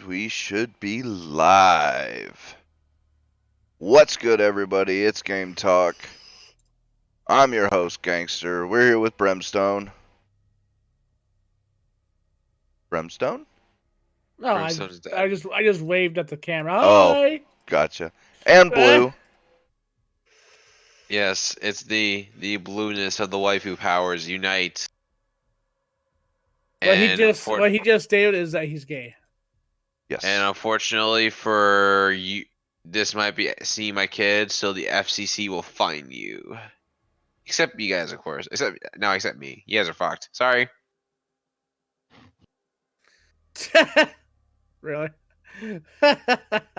we should be live. What's good, everybody? It's Game Talk. I'm your host, Gangster. We're here with Brimstone. Brimstone? No, I just waved at the camera. Hi. Oh, gotcha. And Blue. Yes, it's the blueness of the waifu powers unite. What he just stated is that he's gay. Yes. And unfortunately for you, this might be seeing my kids, so the FCC will fine you. Except you guys, of course. Except me. You guys are fucked. Sorry. Really?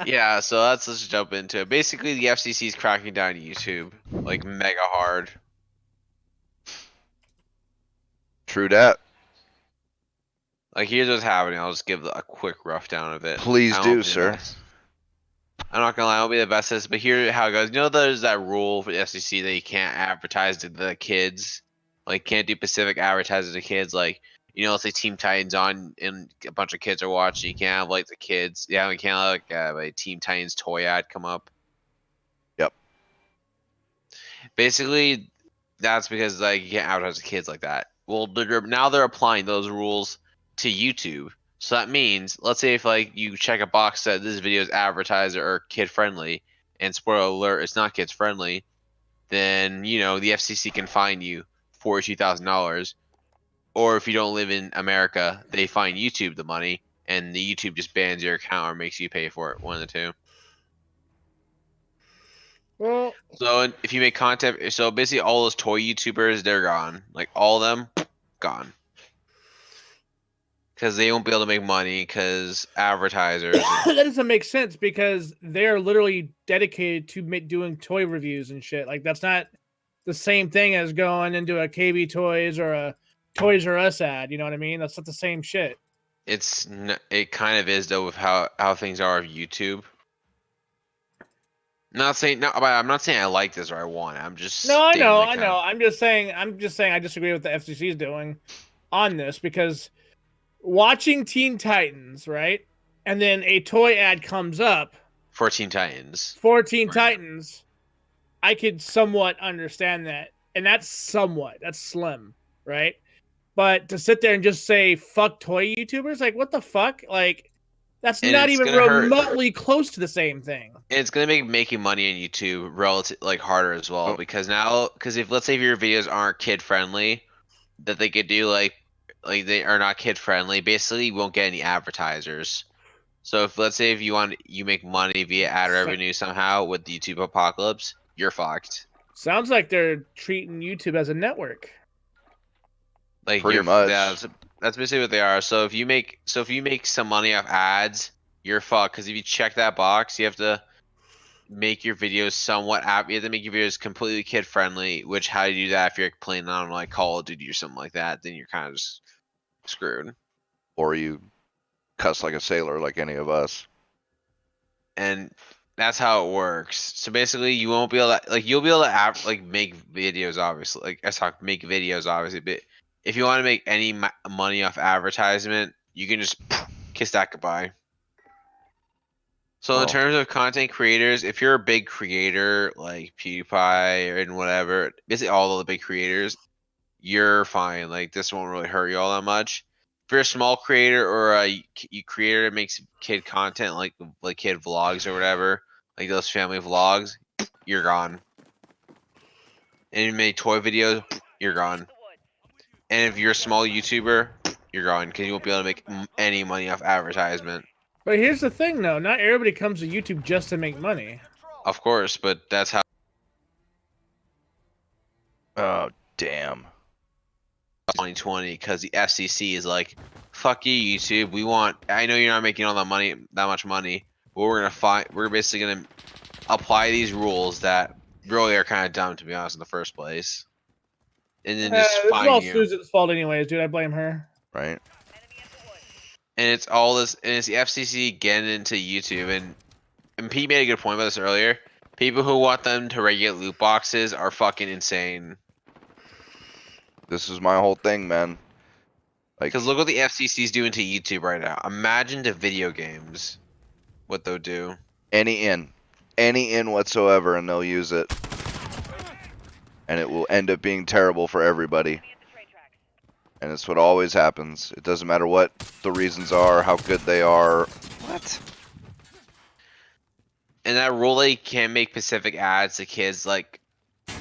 Yeah, so let's jump into it. Basically, the FCC is cracking down on YouTube like mega hard. True dat. Like, here's what's happening. I'll just give a quick rough down of it. Please do, sir. I'm not gonna lie, I'll be the best at this, but here's how it goes. You know, there's that rule for the FCC that you can't advertise to the kids, like can't do specific advertising to kids. Like, you know, let's say Team Titans on and a bunch of kids are watching. You can't have like the kids. Yeah, we can't have like a Team Titans toy ad come up. Yep. Basically, that's because like you can't advertise to kids like that. Well, now they're applying those rules to YouTube. So that means, let's say if like you check a box that this video is advertised or kid friendly, and spoiler alert, it's not kids friendly, then you know the FCC can fine you $42,000. Or if you don't live in America, they fine YouTube the money, and the YouTube just bans your account or makes you pay for it. One of the two. Well, so if you make content, so basically all those toy YouTubers, they're gone. Like all of them, gone. Because they won't be able to make money because advertisers. That doesn't make sense because they're literally dedicated to doing toy reviews and shit. Like, that's not the same thing as going into a KB Toys or a Toys R Us ad. You know what I mean? That's not the same shit. It kind of is though with how things are of YouTube. I'm not saying I like this or I want it. I'm just I know. I'm just saying I disagree with the FCC is doing on this because watching Teen Titans, right? And then a toy ad comes up for Teen Titans. I could somewhat understand that. And that's slim, right? But to sit there and just say fuck toy YouTubers, like what the fuck? Like that's not even remotely close to the same thing. And it's gonna make making money on YouTube relative like harder as well because if let's say if your videos aren't kid friendly, that they could do like they are not kid friendly, basically you won't get any advertisers. So if let's say if you make money via ad revenue somehow with the YouTube apocalypse, you're fucked. Sounds like they're treating YouTube as a network. Like pretty much. That's basically what they are. So if you make some money off ads, you're fucked. Because if you check that box, you have to make your videos somewhat you have to make your videos completely kid friendly. Which how do you do that if you're playing on like Call of Duty or something like that? Then you're kind of just screwed. Or you cuss like a sailor, like any of us. And that's how it works. So basically, you won't be able to you'll be able to make videos, obviously. Make videos, obviously, but if you want to make any money off advertisement, you can just kiss that goodbye. So in terms of content creators, if you're a big creator like PewDiePie and whatever, basically all of the big creators, you're fine. Like this won't really hurt you all that much. If you're a small creator or a creator that makes kid content like kid vlogs or whatever, like those family vlogs, you're gone. And you make toy videos, you're gone. And if you're a small YouTuber, you're gone because you won't be able to make any money off advertisement. But here's the thing, though. Not everybody comes to YouTube just to make money. Of course, but that's how... Oh, damn. 2020, because the FCC is like, fuck you, YouTube. I know you're not making all that much money, but we're basically gonna apply these rules that really are kind of dumb, to be honest, in the first place. And then just fine you. It's all Susan's fault anyways, dude. I blame her. Right. And it's all this, and it's the FCC getting into YouTube, and Pete made a good point about this earlier. People who want them to regulate loot boxes are fucking insane. This is my whole thing, man. Like, because look what the FCC is doing to YouTube right now. Imagine the video games, what they'll do. any in whatsoever, and they'll use it, and it will end up being terrible for everybody. And it's what always happens. It doesn't matter what the reasons are, how good they are. What? And that rule that you can't make Pacific ads to kids, like,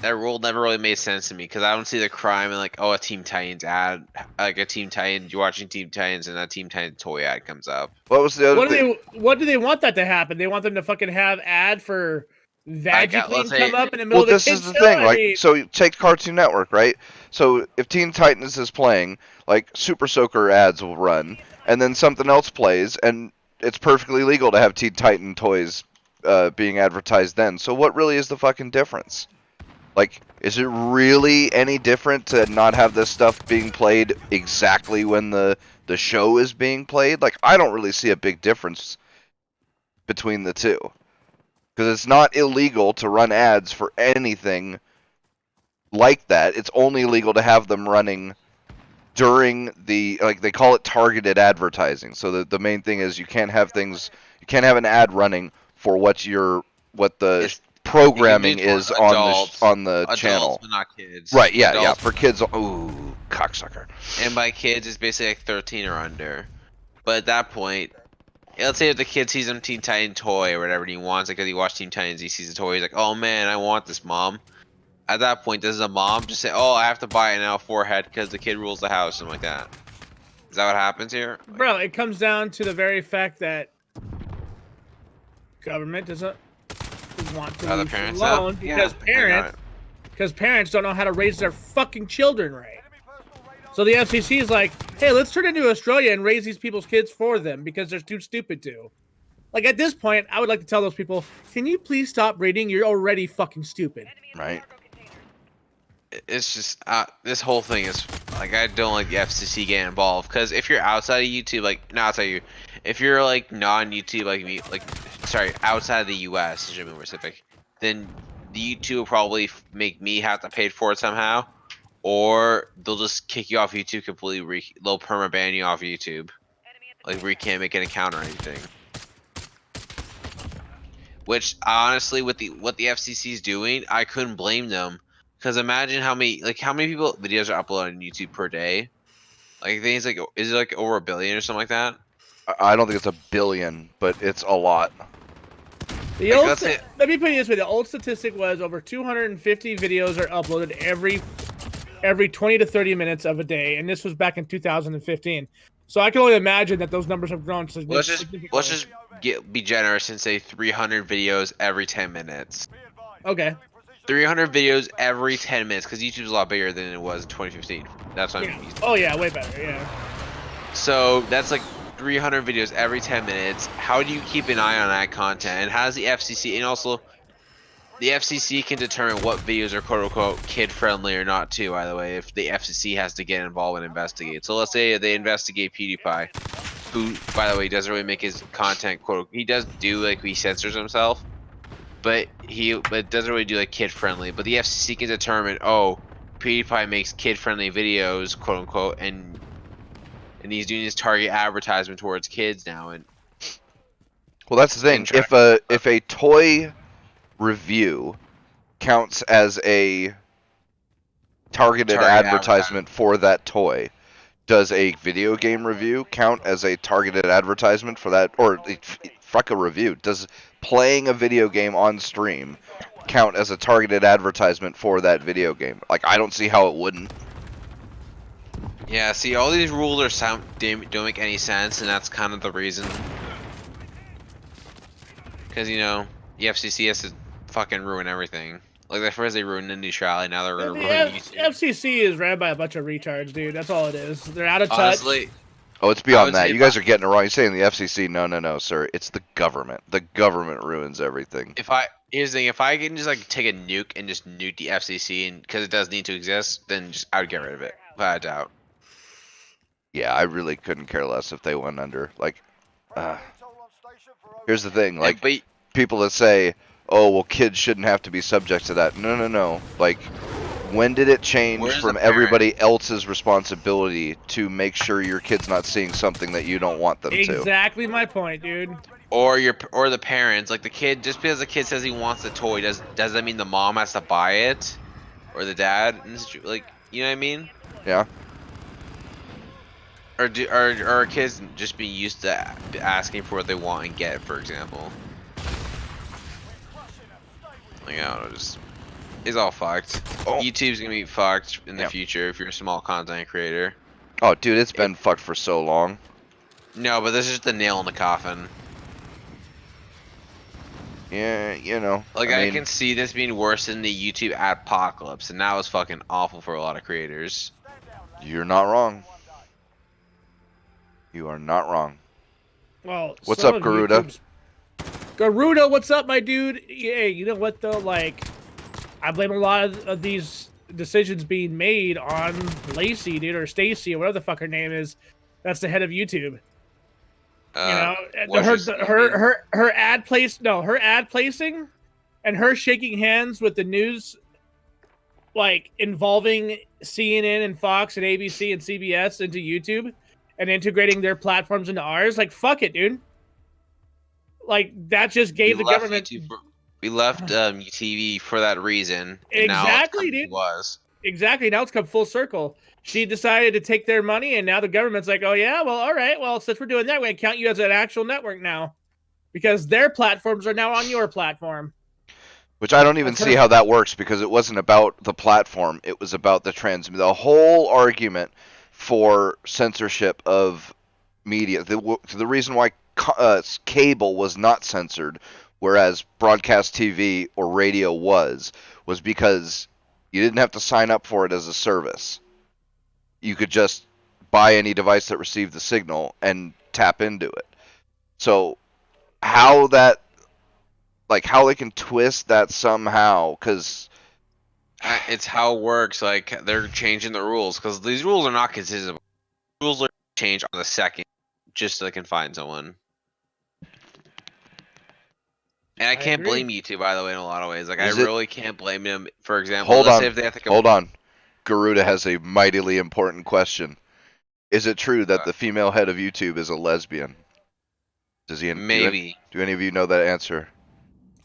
that rule never really made sense to me because I don't see the crime in like, oh, a Team Titans ad, like a Team Titans, you're watching Team Titans and a Team Titans toy ad comes up. What was the other thing? What do they want that to happen? They want them to fucking have ad for VagiClean come up in the middle of the this kids is the show? thing. I Like, mean, so you take Cartoon Network, right? So if Teen Titans is playing, like Super Soaker ads will run, and then something else plays, and it's perfectly legal to have Teen Titan toys being advertised then. So what really is the fucking difference? Like, is it really any different to not have this stuff being played exactly when the show is being played? Like, I don't really see a big difference between the two. Because it's not illegal to run ads for anything like that. It's only illegal to have them running during the, like, they call it targeted advertising. So the main thing is you can't have an ad running for what the programming is on the channel. But not kids. Right, yeah, Adults. yeah, for kids. Ooh, cocksucker. And by kids, it's basically like 13 or under. But at that point, let's say if the kid sees some Teen Titan toy or whatever and he wants it because he watched Teen Titans, he sees the toy, he's like, oh man, I want this, mom. At that point, does the mom just say, oh, I have to buy it now, forehead, because the kid rules the house, something like that? Is that what happens here? bro, it comes down to the very fact that government doesn't want to leave it alone because parents don't know how to raise their fucking children right. So the FCC is like, hey, let's turn into Australia and raise these people's kids for them because they're too stupid to. Like, at this point, I would like to tell those people, can you please stop reading? You're already fucking stupid. Right. It's just, this whole thing is, like, I don't like the FCC getting involved, because if you're outside of YouTube, like, not outside of you, if you're, like, non-YouTube, like me, like, sorry, outside of the US, to be more specific, then the YouTube will probably make me have to pay for it somehow, or they'll just kick you off YouTube completely, they'll perma-ban you off YouTube, like, where you can't make an account or anything. Which, honestly, with what the FCC is doing, I couldn't blame them. Because imagine how many people videos are uploaded on YouTube per day. Like, I think it's like, is it like over 1 billion or something like that? I don't think it's 1 billion, but it's a lot. Let me put it this way: the old statistic was over 250 videos are uploaded every 20 to 30 minutes of a day, and this was back in 2015. So I can only imagine that those numbers have grown significantly. Let's just be generous and say 300 videos every 10 minutes. Okay. 300 videos every 10 minutes, because YouTube's a lot bigger than it was in 2015. That's what I'm using. Oh yeah, way better, yeah. So that's like 300 videos every 10 minutes. How do you keep an eye on that content? And how does the FCC, and also the FCC can determine what videos are quote unquote kid friendly or not too, by the way, if the FCC has to get involved and investigate. So let's say they investigate PewDiePie, who, by the way, doesn't really make his content quote, he does do, like, he censors himself, but it doesn't really do like kid friendly. But the FCC can determine, oh, PewDiePie makes kid friendly videos, quote unquote, and he's doing his target advertisement towards kids now. And well, that's the thing. If a toy review counts as a targeted advertisement for that toy, does a video game review count as a targeted advertisement for that? Or fuck a review. Does playing a video game on stream count as a targeted advertisement for that video game? Like, I don't see how it wouldn't. Yeah, see, all these rules don't make any sense, and that's kind of the reason. Because, you know, the FCC has to fucking ruin everything. Like, at first they ruined neutrality, now they're gonna ruin YouTube. FCC is ran by a bunch of retards, dude. That's all it is. They're out of touch. Honestly, oh, it's beyond that. You guys are getting it wrong. You're saying the FCC. No, sir. It's the government. The government ruins everything. Here's the thing, if I can just, like, take a nuke and just nuke the FCC, and because it does need to exist, then I would get rid of it, without a doubt. Yeah, I really couldn't care less if they went under. Like, here's the thing. Like, people that say, oh, well, kids shouldn't have to be subject to that. No. Like, When did it change Where's from the parent? everybody else's responsibility to make sure your kid's not seeing something that you don't want them to? Exactly my point, dude. Or the parents, like the kid, just because the kid says he wants the toy, does that mean the mom has to buy it, or the dad? Like, you know what I mean? Yeah. Or are kids just being used to asking for what they want and get, for example? Like, I don't know, just it's all fucked. Oh. YouTube's gonna be fucked in the future if you're a small content creator. Oh, dude, it's been fucked for so long. No, but this is just the nail in the coffin. Yeah, you know. Like, I can see this being worse than the YouTube apocalypse, and that was fucking awful for a lot of creators. You're not wrong. You are not wrong. Well, what's up, Garuda? Garuda, what's up, my dude? Hey, you know what though? Like, I blame a lot of these decisions being made on Lacey, dude, or Stacy, or whatever the fuck her name is. That's the head of YouTube. You know, her ad placing, and her shaking hands with the news, like involving CNN and Fox and ABC and CBS into YouTube, and integrating their platforms into ours. Like, fuck it, dude. Like, that just gave the government. We left TV for that reason. And exactly, now dude. Exactly. Now it's come full circle. She decided to take their money, and now the government's like, oh, yeah, well, all right. Well, since we're doing that, we count you as an actual network now. Because their platforms are now on your platform. Which I don't even see how that works, because it wasn't about the platform. It was about the whole argument for censorship of media. The reason why cable was not censored, whereas broadcast TV or radio was because you didn't have to sign up for it as a service. You could just buy any device that received the signal and tap into it. So how they can twist that somehow, because it's how it works. Like, they're changing the rules, because these rules are not consistent. Rules are changed on the second just so they can find someone. And I can't blame YouTube, by the way, in a lot of ways. Like, I really can't blame them. For example, hold on. Garuda has a mightily important question. Is it true that the female head of YouTube is a lesbian? Maybe. Do any of you know that answer?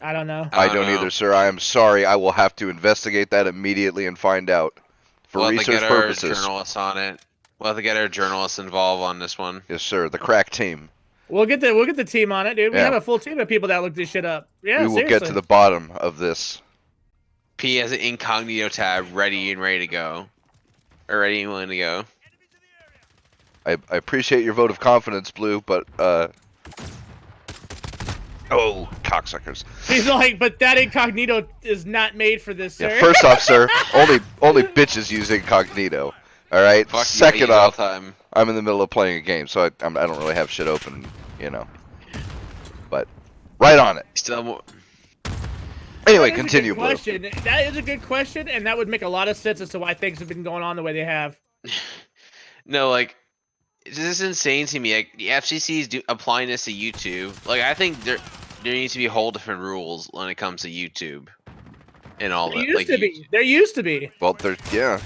I don't know. I don't either, sir. I am sorry. I will have to investigate that immediately and find out for research purposes. We'll have to get our journalists on it. We'll have to get our journalists involved on this one. Yes, sir. The crack team. We'll get the team on it, dude. We have a full team of people that look this shit up. Yeah, we will get to the bottom of this. P has an incognito tab ready and ready to go. Or ready and willing to go. I appreciate your vote of confidence, Blue, but oh, cocksuckers. He's like, but that incognito is not made for this, sir. Yeah, first off, sir, only bitches use incognito. All right. Fuck, second off, I'm in the middle of playing a game, so I don't really have shit open, you know. But right on it. Still more. Anyway, continue, Blue. That is a good question, and that would make a lot of sense as to why things have been going on the way they have. No, like, this is insane to me. Like, the FCC is applying this to YouTube. Like, I think there needs to be whole different rules when it comes to YouTube and all that. There used to be. Well, yeah.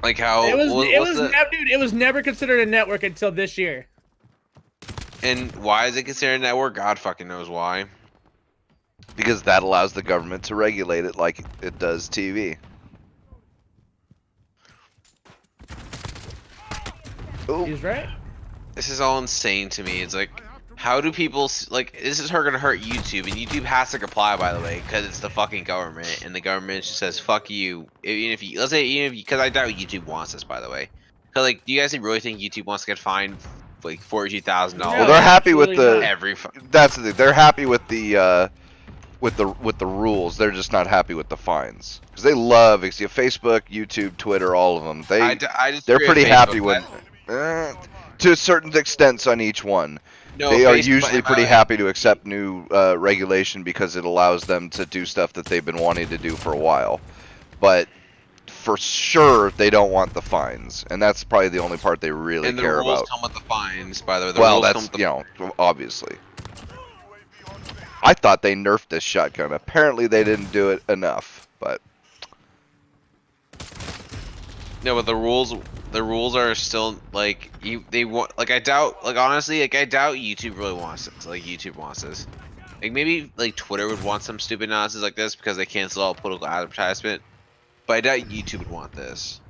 Like how it was never considered a network until this year. And why is it considered a network? God fucking knows why. Because that allows the government to regulate it like it does TV. Ooh. He's right. This is all insane to me. It's like, how do people like? This is gonna hurt YouTube, and YouTube has to comply, by the way, because it's the fucking government, and the government just says "fuck you." Because I doubt YouTube wants this, by the way. Because like, do you guys really think YouTube wants to get fined like $42,000? Well, they're happy with the That's the thing. They're happy with the rules. They're just not happy with the fines, because they love Facebook, YouTube, Twitter, all of them. They're pretty happy with to a certain extent on each one. No, they are usually pretty happy to accept new regulation because it allows them to do stuff that they've been wanting to do for a while. But for sure, they don't want the fines, and that's probably the only part they really care about. And the rules come with the fines, by the way. Well, that's, obviously. I thought they nerfed this shotgun. Apparently, they didn't do it enough, but No, but the rules are still like they want. Like I doubt. Like honestly, like I doubt YouTube really wants this. Like YouTube wants this. Like maybe like Twitter would want some stupid nonsense like this because they cancel all political advertisement. But I doubt YouTube would want this.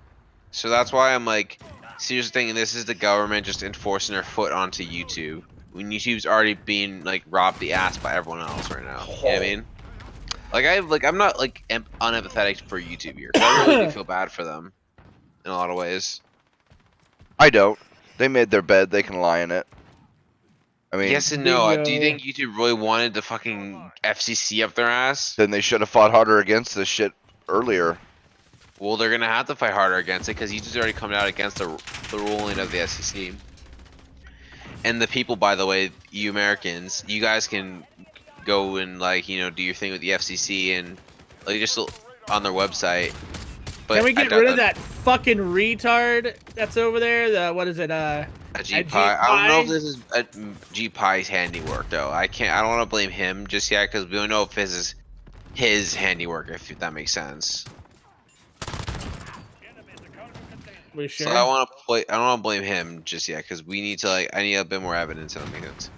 So that's why I'm like seriously thinking this is the government just enforcing their foot onto YouTube when YouTube's already being like robbed the ass by everyone else right now. You know what I mean? I'm not like unempathetic for YouTube here. 'Cause I really do feel bad for them in a lot of ways. I don't. They made their bed. They can lie in it. I mean, Yes and no. Do you think YouTube really wanted the fucking FCC up their ass? then they should have fought harder against this shit earlier. Well, they're gonna have to fight harder against it because YouTube's already come out against the ruling of the FCC. And the people, by the way, you Americans, you guys can go and like do your thing with the FCC and like just on their website. But can we get rid of that fucking retard that's over there? What is it? A GPie. I don't know if this is a GPie's handiwork though. I don't want to blame him just yet because we don't know if this is his handiwork. If that makes sense. We sure? So I don't want to blame him just yet because we need to I need a bit more evidence. If that makes sense.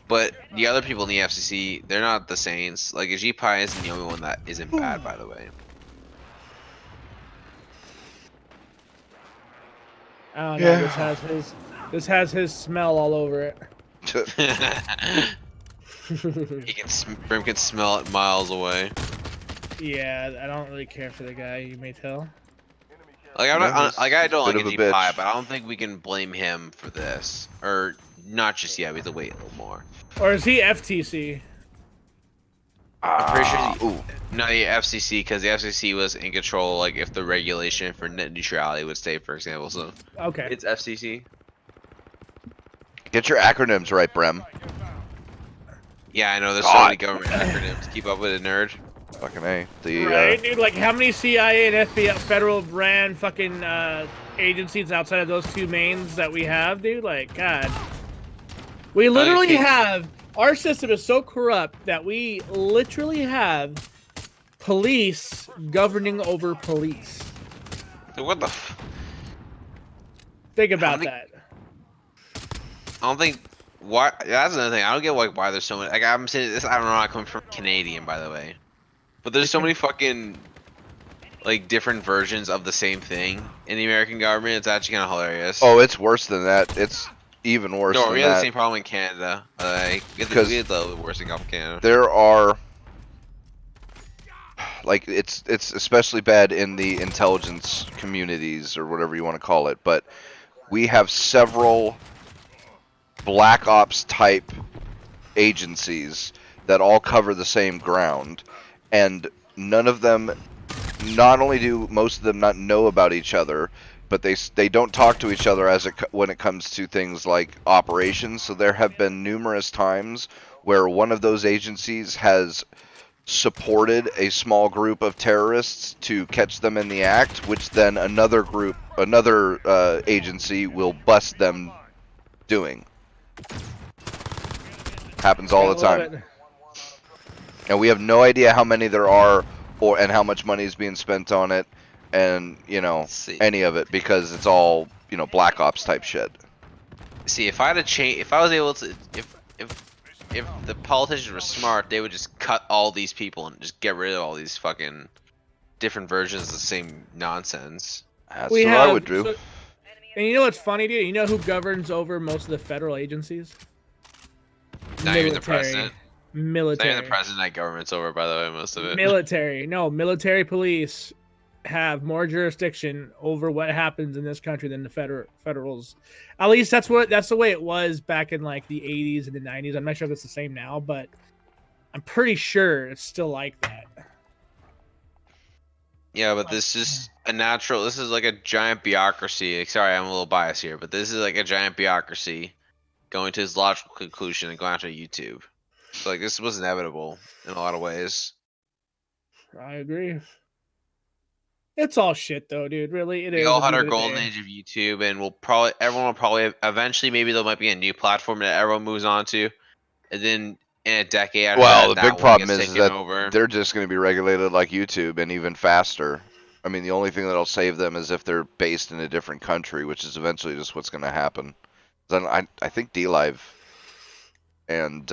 But the other people in the FCC, they're not the saints. Like GPie isn't the only one that isn't bad, by the way. I don't know. This has his smell all over it. Brim can smell it miles away. Yeah, I don't really care for the guy. You may tell. Like I don't like a GPie, bitch. but I don't think we can blame him for this, or not just yet. We have to wait a little more. Or is he FTC? I'm pretty sure. No, the FCC, because the FCC was in control. Like if the regulation for net neutrality would stay, for example. So okay, it's FCC. Get your acronyms right, Brem. Yeah, I know. There's so many government acronyms. Keep up with it, nerd. Fucking A. Right, dude. Like, how many CIA and FBI federal brand fucking agencies outside of those two mains that we have, dude? Like, God. We literally have... Our system is so corrupt that we literally have police governing over police. What the Think about that. I don't think... Why? That's another thing. I don't get why there's so many... Like, I'm saying this... I don't know. I come from Canadian, by the way. But there's so many fucking, like, different versions of the same thing in the American government. It's actually kind of hilarious. Oh, it's worse than that. It's even worse than that. No, we have the same problem in Canada. Like, we have the worst thing in Canada. There are, like, it's especially bad in the intelligence communities or whatever you want to call it. But we have several black ops type agencies that all cover the same ground. And none of them, not only do most of them not know about each other, but they don't talk to each other when it comes to things like operations. So there have been numerous times where one of those agencies has supported a small group of terrorists to catch them in the act, which then another agency will bust them doing. Happens all the time. And we have no idea how many there are, and how much money is being spent on it, and any of it, because it's all black ops type shit. See, if I was able to, if the politicians were smart, they would just cut all these people and just get rid of all these fucking different versions of the same nonsense. That's what I would do. And you know what's funny, dude? You know who governs over most of the federal agencies? Not even the president. Military. Not even the president that government's over, by the way, most of it. Military. No, military police have more jurisdiction over what happens in this country than the federals. At least that's the way it was back in like the 80s and the 90s. I'm not sure if it's the same now, but I'm pretty sure it's still like that. Yeah, but this is this is like a giant bureaucracy. Sorry, I'm a little biased here, but this is like a giant bureaucracy going to its logical conclusion and going after YouTube. So like this was inevitable in a lot of ways. I agree. It's all shit though, dude. Really, it is. We all had our golden age of YouTube, and everyone will probably eventually, maybe there might be a new platform that everyone moves on to, and then in a decade after the that big problem is that over. they're just going to be regulated like YouTube and even faster. I mean, the only thing that'll save them is if they're based in a different country, which is eventually just what's going to happen. Then I think DLive and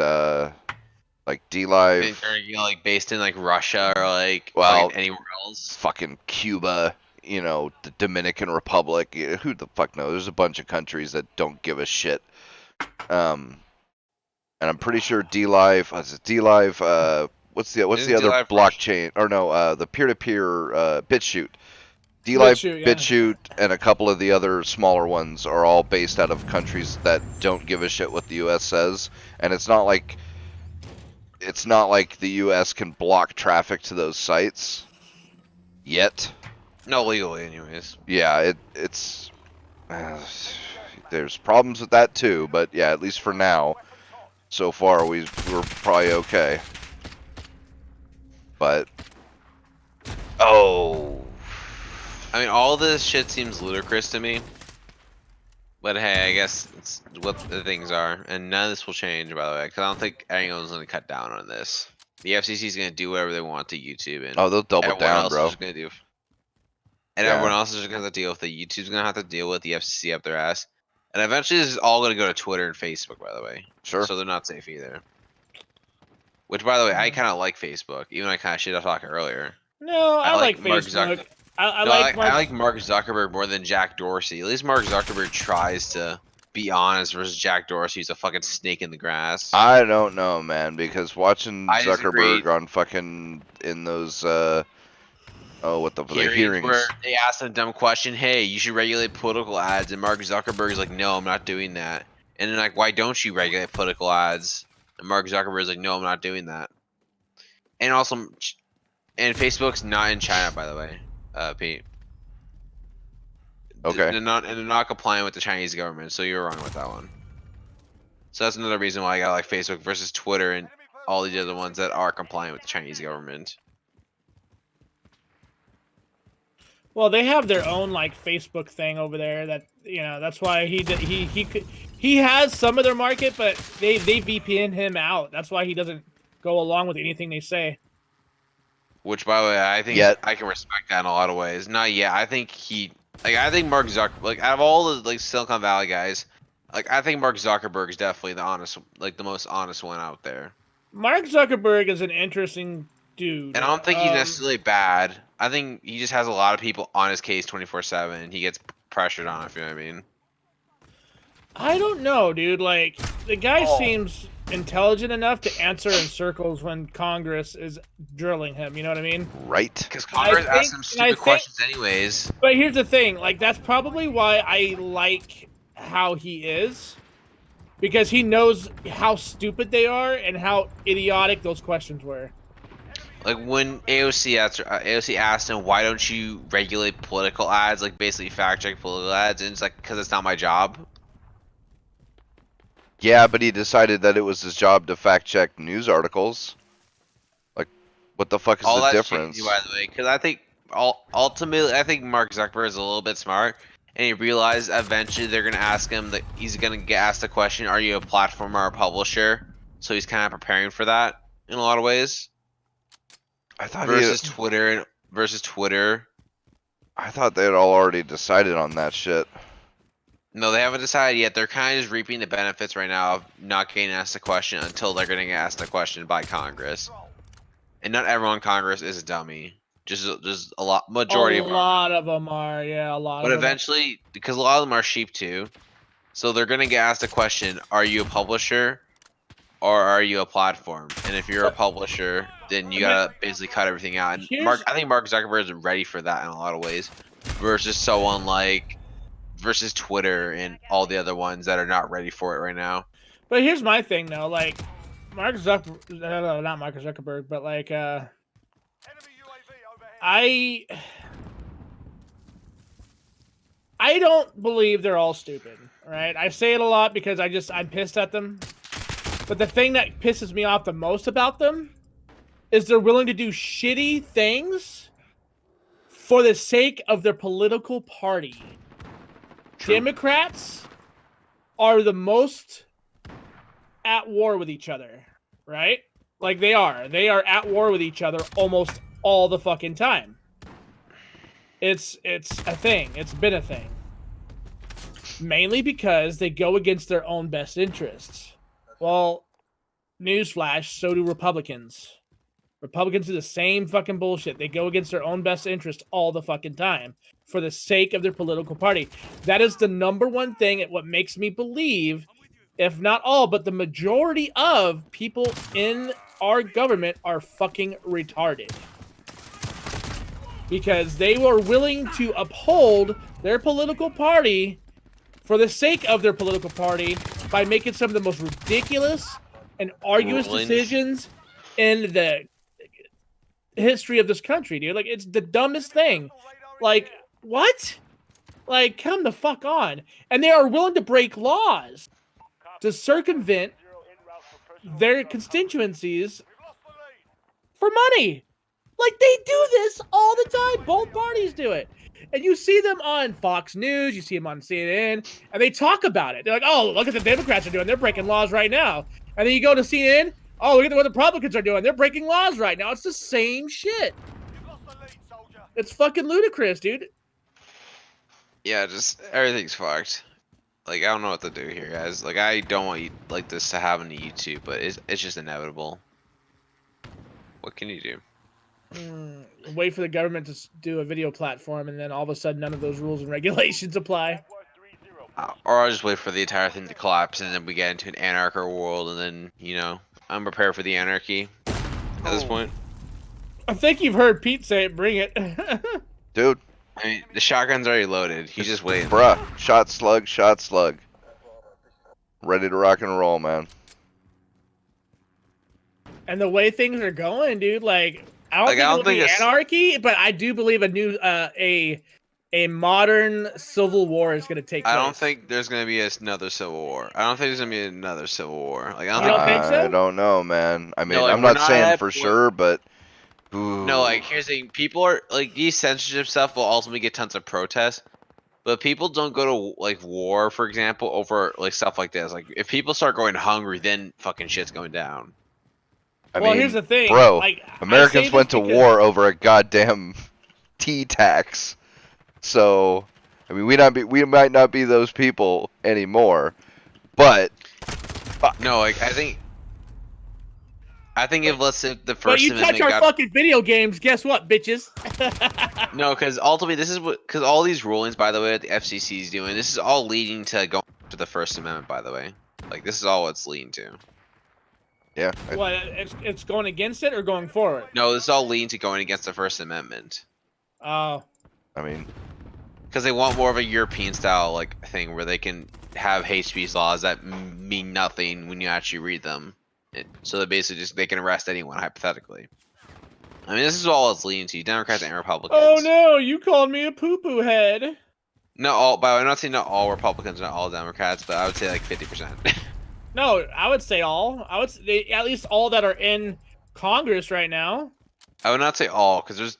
like DLive, They're like based in like Russia or like well, fucking anywhere else. fucking Cuba, the Dominican Republic. Who the fuck knows? There's a bunch of countries that don't give a shit. And I'm pretty sure DLive, what's the other blockchain? Or no, the peer-to-peer BitChute. DLive, BitChute, and a couple of the other smaller ones are all based out of countries that don't give a shit what the U.S. says, and it's not like the U.S. can block traffic to those sites yet. No, legally, anyways. Yeah, it's there's problems with that too, but yeah, at least for now, so far we're probably okay. But I mean, all this shit seems ludicrous to me. But hey, I guess it's what the things are, and none of this will change, by the way, because I don't think anyone's going to cut down on this. The FCC is going to do whatever they want to YouTube, and they'll double down, bro. Everyone else is going to deal with it. YouTube's going to have to deal with the FCC up their ass, and eventually this is all going to go to Twitter and Facebook, by the way. Sure. So they're not safe either. Which, by the way, I kind of like Facebook, even though I kind of shit off talking earlier. No, I like Facebook. I like Mark Zuckerberg more than Jack Dorsey. At least Mark Zuckerberg tries to be honest versus Jack Dorsey, who's a fucking snake in the grass. I don't know, man, because watching Zuckerberg on fucking in those the hearings where they asked a dumb question, hey, you should regulate political ads, and Mark Zuckerberg's like, no, I'm not doing that. And then like, why don't you regulate political ads? And Mark Zuckerberg's like, no, I'm not doing that. And also, and Facebook's not in China, by the way. Pete. Okay. They're not compliant with the Chinese government, so you're wrong with that one. So that's another reason why I got like Facebook versus Twitter and all these other ones that are compliant with the Chinese government. Well, they have their own like Facebook thing over there that that's why he has some of their market, but they VPN him out. That's why he doesn't go along with anything they say. Which, by the way, I think I can respect that in a lot of ways. Not yet. I think I think Mark Zuckerberg, like out of all the like Silicon Valley guys, like I think Mark Zuckerberg is definitely the most honest one out there. Mark Zuckerberg is an interesting dude, and I don't think he's necessarily bad. I think he just has a lot of people on his case 24/7, and he gets pressured on. If you know what I mean. I don't know, dude. Like the guy seems intelligent enough to answer in circles when Congress is drilling him. You know what I mean? Right. Because Congress asks him stupid questions anyways. But here's the thing. Like, that's probably why I like how he is. Because he knows how stupid they are and how idiotic those questions were. Like, when AOC asked him, why don't you regulate political ads? Like, basically fact-check political ads. And it's like, because it's not my job. Yeah, but he decided that it was his job to fact-check news articles. Like, what the fuck is the difference? By the way, because I think ultimately, I think Mark Zuckerberg is a little bit smart, and he realized eventually they're gonna ask him that he's gonna get asked the question, "Are you a platform or a publisher?" So he's kind of preparing for that in a lot of ways. I thought versus Twitter. I thought they had all already decided on that shit. No, they haven't decided yet. They're kind of just reaping the benefits right now of not getting asked a question until they're going to get asked a question by Congress. And not everyone in Congress is a dummy. Just a lot, majority of them. A lot of them are, yeah, a lot of them. But eventually, because a lot of them are sheep too, so they're going to get asked a question, are you a publisher or are you a platform? And if you're a publisher, then you got to basically cut everything out. And I think Mark Zuckerberg is ready for that in a lot of ways versus someone like versus Twitter and all the other ones that are not ready for it right now. But here's my thing though, like not Mark Zuckerberg, but like I don't believe they're all stupid, right? I say it a lot because I'm pissed at them. But the thing that pisses me off the most about them is they're willing to do shitty things for the sake of their political party. True. Democrats are the most at war with each other, right? Like they are at war with each other almost all the fucking time. It's a thing. It's been a thing. Mainly because they go against their own best interests. Well, newsflash, so do Republicans. Republicans do the same fucking bullshit. They go against their own best interest all the fucking time for the sake of their political party. That is the number one thing at what makes me believe, if not all, but the majority of people in our government are fucking retarded. Because they were willing to uphold their political party for the sake of their political party by making some of the most ridiculous and arduous decisions in the history of this country, dude. Like, it's the dumbest thing. Like, what? Like, come the fuck on. And they are willing to break laws to circumvent their constituencies for money. Like, they do this all the time. Both parties do it. And you see them on Fox News, you see them on CNN, and they talk about it. They're like, oh, look at the Democrats are doing. They're breaking laws right now. And then you go to CNN, oh, look at what the Republicans are doing. They're breaking laws right now. It's the same shit. It's fucking ludicrous, dude. Yeah, just everything's fucked. Like, I don't know what to do here, guys. Like, I don't want like this to happen to YouTube, but it's just inevitable. What can you do? Wait for the government to do a video platform, and then all of a sudden none of those rules and regulations apply. Or I'll just wait for the entire thing to collapse, and then we get into an anarchic world, and then, you know, I'm prepared for the anarchy at this point. I think you've heard Pete say it. Bring it. Dude. I mean, the shotgun's already loaded. He's just waiting. Bruh. Shot slug, shot slug. Ready to rock and roll, man. And the way things are going, dude, like, I don't think it'll be anarchy, but I do believe a new a modern civil war is going to take place. I don't think there's going to be another civil war. I don't think there's going to be another civil war. Like, you don't think so? I don't know, man. I mean, no, like, I'm not saying for sure, but ooh. No, like, here's the thing. People are like, these censorship stuff will ultimately get tons of protests, but people don't go to like war, for example, over like stuff like this. Like, if people start going hungry, then fucking shit's going down. I mean, here's the thing, bro. like, Americans went to war over a goddamn tea tax. So, I mean, we might not be those people anymore, but no, like, I think if let's say the First But you Amendment touch our fucking video games, guess what, bitches? No, because ultimately this is what, because all these rulings, by the way, that the FCC is doing, this is all leading to going to the First Amendment. By the way, like, this is all it's leading to. yeah. What? It's going against it or going forward? No, this is all leading to going against the First Amendment. Oh. I mean, because they want more of a European style like thing where they can have hate speech laws that mean nothing when you actually read them. So they basically just they can arrest anyone hypothetically. I mean, this is all it's leading to. Democrats and Republicans. Oh no, you called me a poo-poo head. Not all. By the way, I'm not saying not all Republicans, not all Democrats, but I would say like 50%. No, I would say all. I would say at least all that are in Congress right now. I would not say all, because there's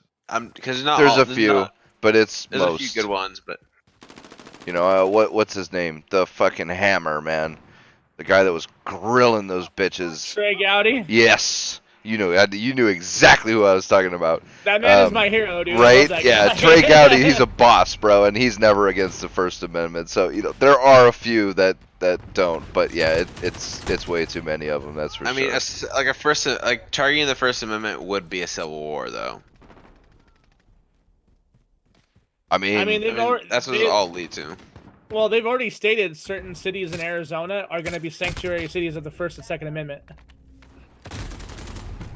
not. there's all, a few, but it's there's most. a few good ones, but You know, what's his name? The fucking Hammer, man. The guy that was grilling those bitches. Trey Gowdy. Yes. You knew exactly who I was talking about. That man is my hero, dude. Right? Yeah, Trey Gowdy, he's a boss, bro, and he's never against the First Amendment. So, you know, there are a few that don't, but yeah, it's way too many of them, that's for sure. I mean, like targeting the First Amendment would be a civil war, though. I mean that's what it all lead to. Well, they've already stated certain cities in Arizona are going to be sanctuary cities of the First and Second Amendment.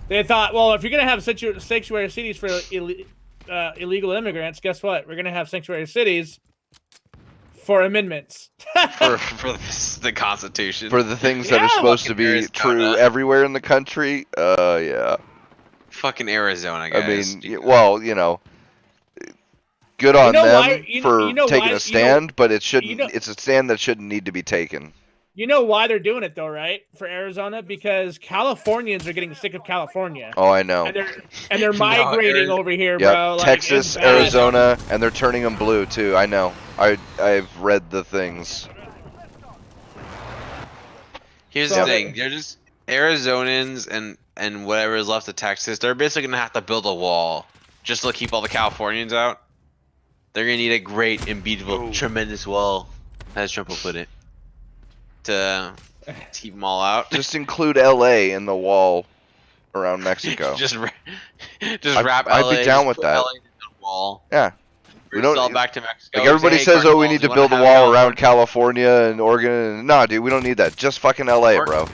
They thought, well, if you're going to have sanctuary cities for illegal immigrants, guess what? We're going to have sanctuary cities for amendments. for the Constitution. For the things that are supposed to be true everywhere in the country, yeah. Fucking Arizona, guys. I mean, well, you know, good on them for taking a stand, but it shouldn't. It's a stand that shouldn't need to be taken. You know why they're doing it though, right? For Arizona, because Californians are getting sick of California. Oh, I know. And they're migrating over here, yep. bro. Like, Texas, Arizona, and they're turning them blue too. I know. I've read the things. Here's the thing: they're just Arizonans and whatever is left of Texas. They're basically gonna have to build a wall just to keep all the Californians out. They're gonna need a great, unbeatable, tremendous wall, as Trump will put it, to keep them all out. Just include LA in the wall around Mexico. just wrap LA. I'd be down with put that. LA in the wall. Yeah. We don't all back to Mexico. like everybody Say, says, hey, oh, we cartels, need to you build a wanna wall have around California and Oregon. Nah, dude, we don't need that. Just fucking LA, bro.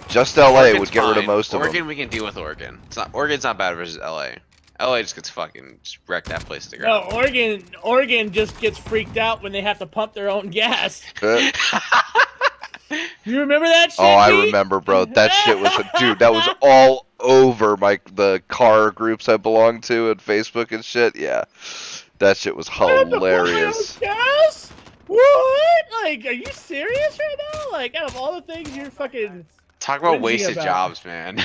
Just LA Oregon's would get rid of fine. most of them. Oregon, we can deal with Oregon. Oregon's not bad versus LA. LA just gets fucking wreck that place to No, ground. Oregon just gets freaked out when they have to pump their own gas. You remember that shit? Oh, I Pete? remember, bro. That shit was dude. That was all over the car groups I belonged to and Facebook and shit. Yeah, that shit was hilarious. Gas? What? Like, are you serious right now? Like, out of all the things you're fucking Talk about whinging wasted about. jobs, man.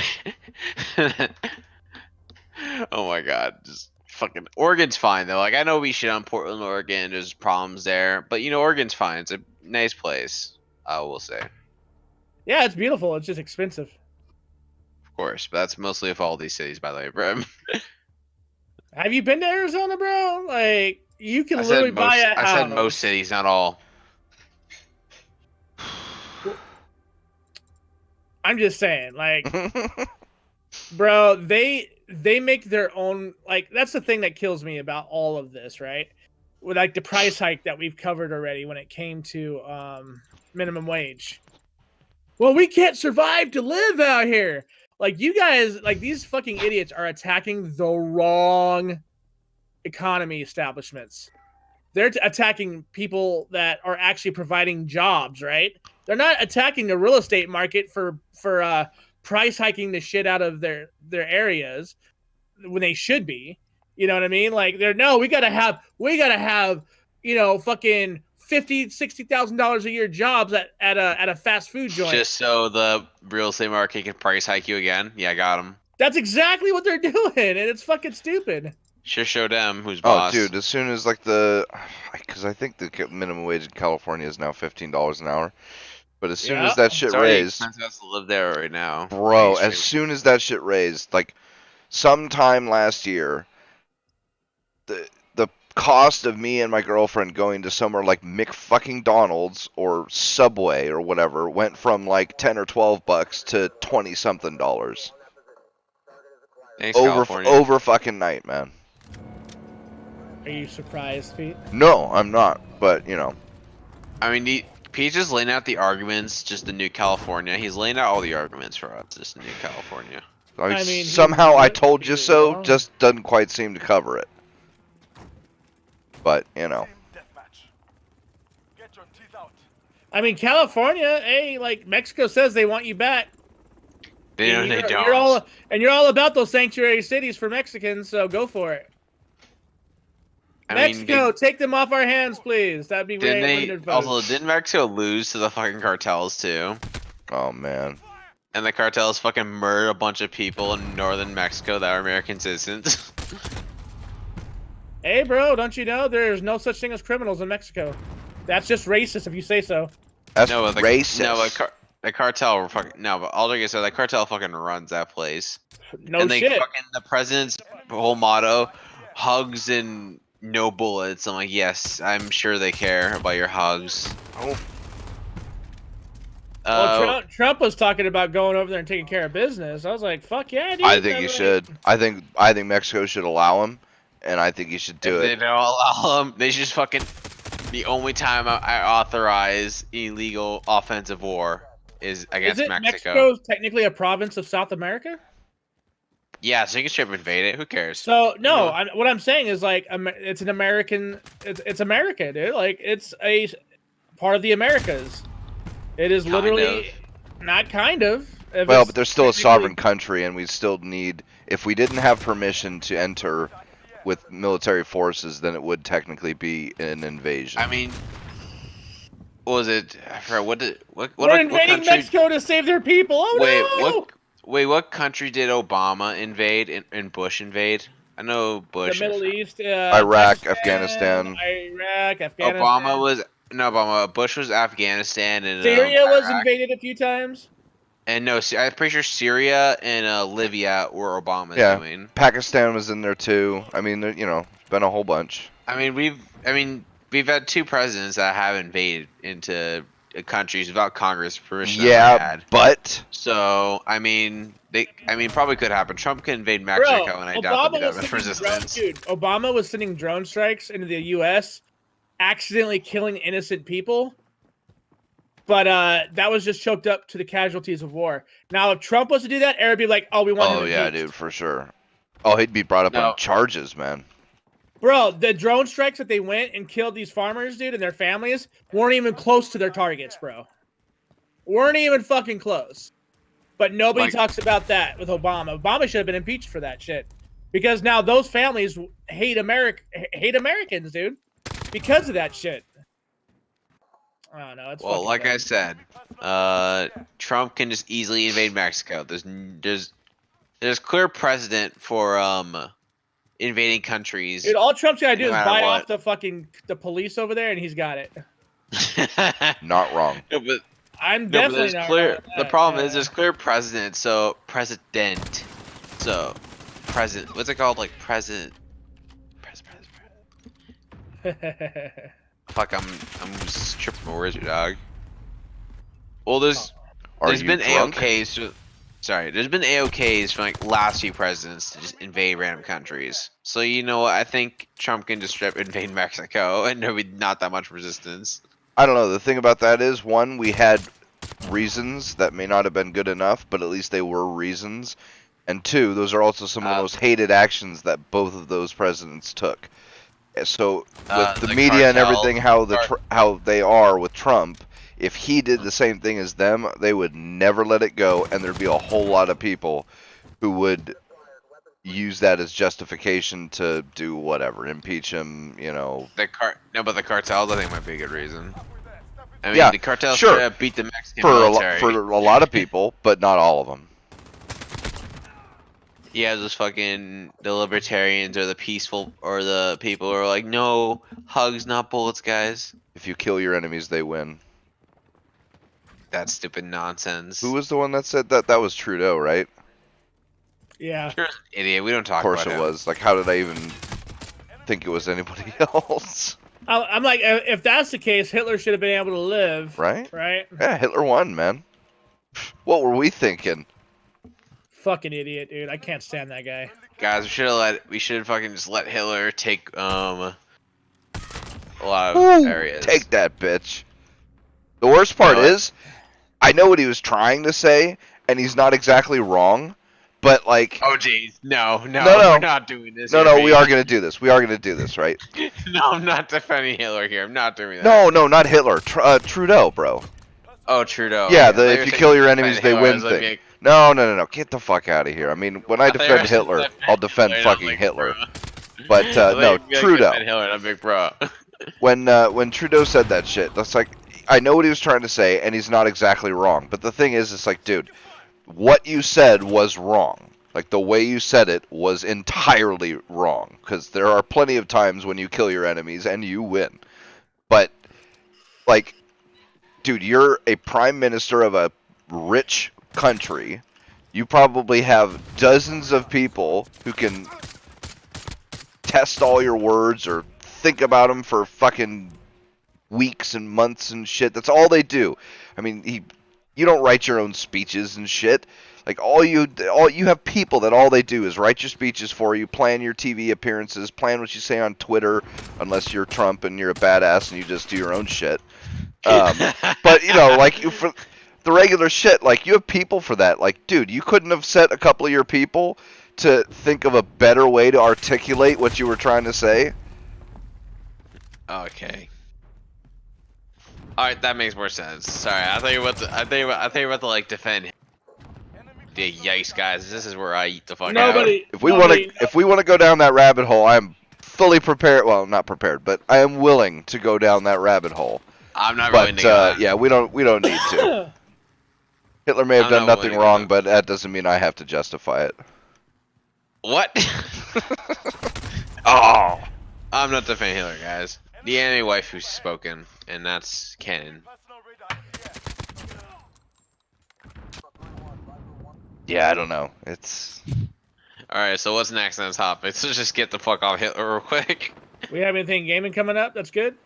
Oh my god, just fucking Oregon's fine though. Like I know we shit on Portland, Oregon. There's problems there, but you know Oregon's fine. It's a nice place. I will say, of Yeah, it's beautiful. It's just expensive. course. But that's mostly of all these cities, by the way, bro. Have you been to Arizona, bro? Like, you can I literally said buy a house. I said most cities, not all. I'm just saying, like, bro, they make their own. Like, that's the thing that kills me about all of this, right? With like the price hike that we've covered already when it came to minimum wage. Well, we can't survive to live out here. Like, you guys, like, these fucking idiots are attacking the wrong economy establishments. They're attacking people that are actually providing jobs, right? They're not attacking the real estate market for price hiking the shit out of their areas when they should be. You know what I mean? Like, we gotta have fucking $50,000-$60,000 a year jobs at a fast food joint. Just so the real estate market can price hike you again. Yeah, I got him. That's exactly what they're doing, and it's fucking stupid. Sure, show them who's boss. Oh, dude, as soon as because I think the minimum wage in California is now $15 an hour. But as soon as that shit It's already raised, expensive to live there right now. bro, as soon as that shit raised, like sometime last year, the cost of me and my girlfriend going to somewhere like McFucking-Donald's or Subway or whatever went from like 10 or 12 bucks to 20 something dollars. Thanks, California. Over fucking night, man. Are you surprised, Pete? No, I'm not, but you know. I mean, Pete's just laying out the arguments, just the new California. He's laying out all the arguments for us, just the new California. I mean, somehow I told you so, just doesn't quite seem to cover it. But, you know. I mean, California, hey, like, Mexico says they want you back. They don't. You're all about those sanctuary cities for Mexicans, so go for it. Mexico, take them off our hands, please. That'd be great. Didn't Mexico lose to the fucking cartels too? Oh man. And the cartels fucking murdered a bunch of people in northern Mexico that are American citizens. Hey, bro, don't you know there's no such thing as criminals in Mexico? That's just racist if you say so. That's racist. No, the cartel fucking but all I can say, the cartel fucking runs that place. No shit. And the president's whole motto, hugs and no bullets. I'm like, yes, I'm sure they care about your hugs. Oh. Well, Trump was talking about going over there and taking care of business. I was like, fuck yeah, dude. I think you should. I think Mexico should allow him, and I think you should do it. They don't allow him. They should just fucking. The only time I authorize illegal offensive war is against Mexico. Mexico's technically a province of South America? Yeah, so you can straight invade it. Who cares? So no, what I'm saying is like it's an American. It's America, dude. Like it's a part of the Americas. It is literally not kind of. Well, but they're still a sovereign country, and we still need. If we didn't have permission to enter with military forces, then it would technically be an invasion. I mean, what was it? I forgot We're invading Mexico to save their people. Oh no! What country did Obama invade and Bush invade? I know Bush. The Middle East, Iraq, Afghanistan. Bush was Afghanistan and Syria was invaded a few times. And no, I'm pretty sure Syria and Libya were Obama's doing. Pakistan was in there too. I mean, you know, been a whole bunch. I mean, we've had 2 presidents that have invaded into countries without Congress permission. Yeah, but so probably could happen. Trump could invade Mexico, Bro, and I doubt there'd be that much Drone, resistance. dude, Obama was sending drone strikes into the U.S., accidentally killing innocent people. But that was just choked up to the casualties of war. Now, if Trump was to do that, Arab would be like, "Oh, we want him impeached." yeah, dude, for sure. Oh, he'd be brought up on charges, man. Bro, the drone strikes that they went and killed these farmers, dude, and their families weren't even close to their targets, bro. Weren't even fucking close. But nobody talks about that with Obama. Obama should have been impeached for that shit. Because now those families hate Americans, dude. Because of that shit. I don't know. It's well, like dumb. I said, Trump can just easily invade Mexico. There's clear precedent for invading countries. Dude, all Trump's gotta do is buy off the police over there, and he's got it. Not wrong. No, but I'm definitely not clear. wrong with The that, problem is there's clear precedent. So president. What's it called? Like president. Fuck, I'm just tripping my words, dog. Well, there's been AOKs. Sorry, there's been AOKs from like last few presidents to just invade random countries. So you know what? I think Trump can just invade Mexico and there'll be not that much resistance. I don't know. The thing about that is, one, we had reasons that may not have been good enough, but at least they were reasons. And 2, those are also some of the most hated actions that both of those presidents took. So with the media and everything, how they are with Trump, if he did the same thing as them, they would never let it go, and there'd be a whole lot of people who would use that as justification to do whatever, impeach him, you know. But the cartels, I think, might be a good reason. I mean, the cartels beat the Mexican military. For a lot of people, but not all of them. Yeah, those fucking the libertarians or the peaceful or the people who are like, no hugs, not bullets, guys. If you kill your enemies, they win. That's stupid nonsense. Who was the one that said that? That was Trudeau, right? Yeah. You're an idiot. We don't talk about it. Of course it was. Like, how did I even think it was anybody else? I'm like, if that's the case, Hitler should have been able to live. Right? Right? Yeah, Hitler won, man. What were we thinking? Fucking idiot, dude. I can't stand that guy. Guys, we should have fucking just let Hitler take a lot of areas. Take that, bitch. The worst part is, I know what he was trying to say, and he's not exactly wrong, but like... Oh, jeez. No, we're not doing this. No, we are going to do this. We are going to do this, right? No, I'm not defending Hitler here. I'm not doing that. No, not Hitler. Trudeau, bro. Oh, Trudeau. Yeah, if you kill your enemies, they win thing. No. Get the fuck out of here. I mean, when I defend Hitler, I'll defend fucking Hitler. But, no, Trudeau. Hitler, I'm big bro. When Trudeau said that shit, that's like... I know what he was trying to say, and he's not exactly wrong. But the thing is, it's like, dude, what you said was wrong. Like, the way you said it was entirely wrong. Because there are plenty of times when you kill your enemies and you win. But, like, dude, you're a prime minister of a rich country. You probably have dozens of people who can test all your words or think about them for fucking weeks and months and shit. That's all they do. I mean, you don't write your own speeches and shit. Like, you have people that all they do is write your speeches for you, plan your TV appearances, plan what you say on Twitter, unless you're Trump and you're a badass and you just do your own shit. But, you know, like, for the regular shit, like, you have people for that. Like, dude, you couldn't have set a couple of your people to think of a better way to articulate what you were trying to say? Okay. Alright, that makes more sense. Sorry, I thought you were about to like defend him. The yikes, guys! This is where I eat the fuck out. If we want to go down that rabbit hole, I'm fully prepared. Well, not prepared, but I am willing to go down that rabbit hole. I'm not willing to go. Yeah, we don't need to. Hitler may have done nothing wrong, but that doesn't mean I have to justify it. What? Oh, I'm not defending Hitler, guys. The enemy wife who's spoken, and that's canon. Yeah, I don't know. It's... Alright, so what's next on this topic? Let's just get the fuck off Hitler real quick. We have anything gaming coming up? That's good.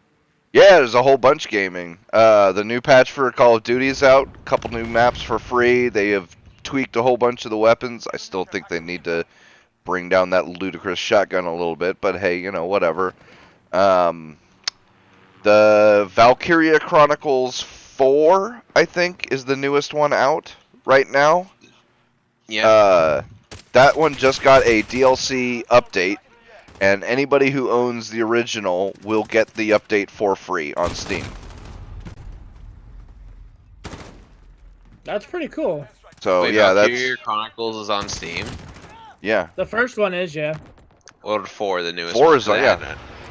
Yeah, there's a whole bunch gaming. The new patch for Call of Duty is out. A couple new maps for free. They have tweaked a whole bunch of the weapons. I still think they need to bring down that ludicrous shotgun a little bit, but hey, whatever. The Valkyria Chronicles 4, I think, is the newest one out right now. Yeah. That one just got a DLC update, and anybody who owns the original will get the update for free on Steam. That's pretty cool. So Wait, yeah, Valkyria that's Chronicles is on Steam. yeah. The first one is, yeah. Or 4, the newest 4 one. is on,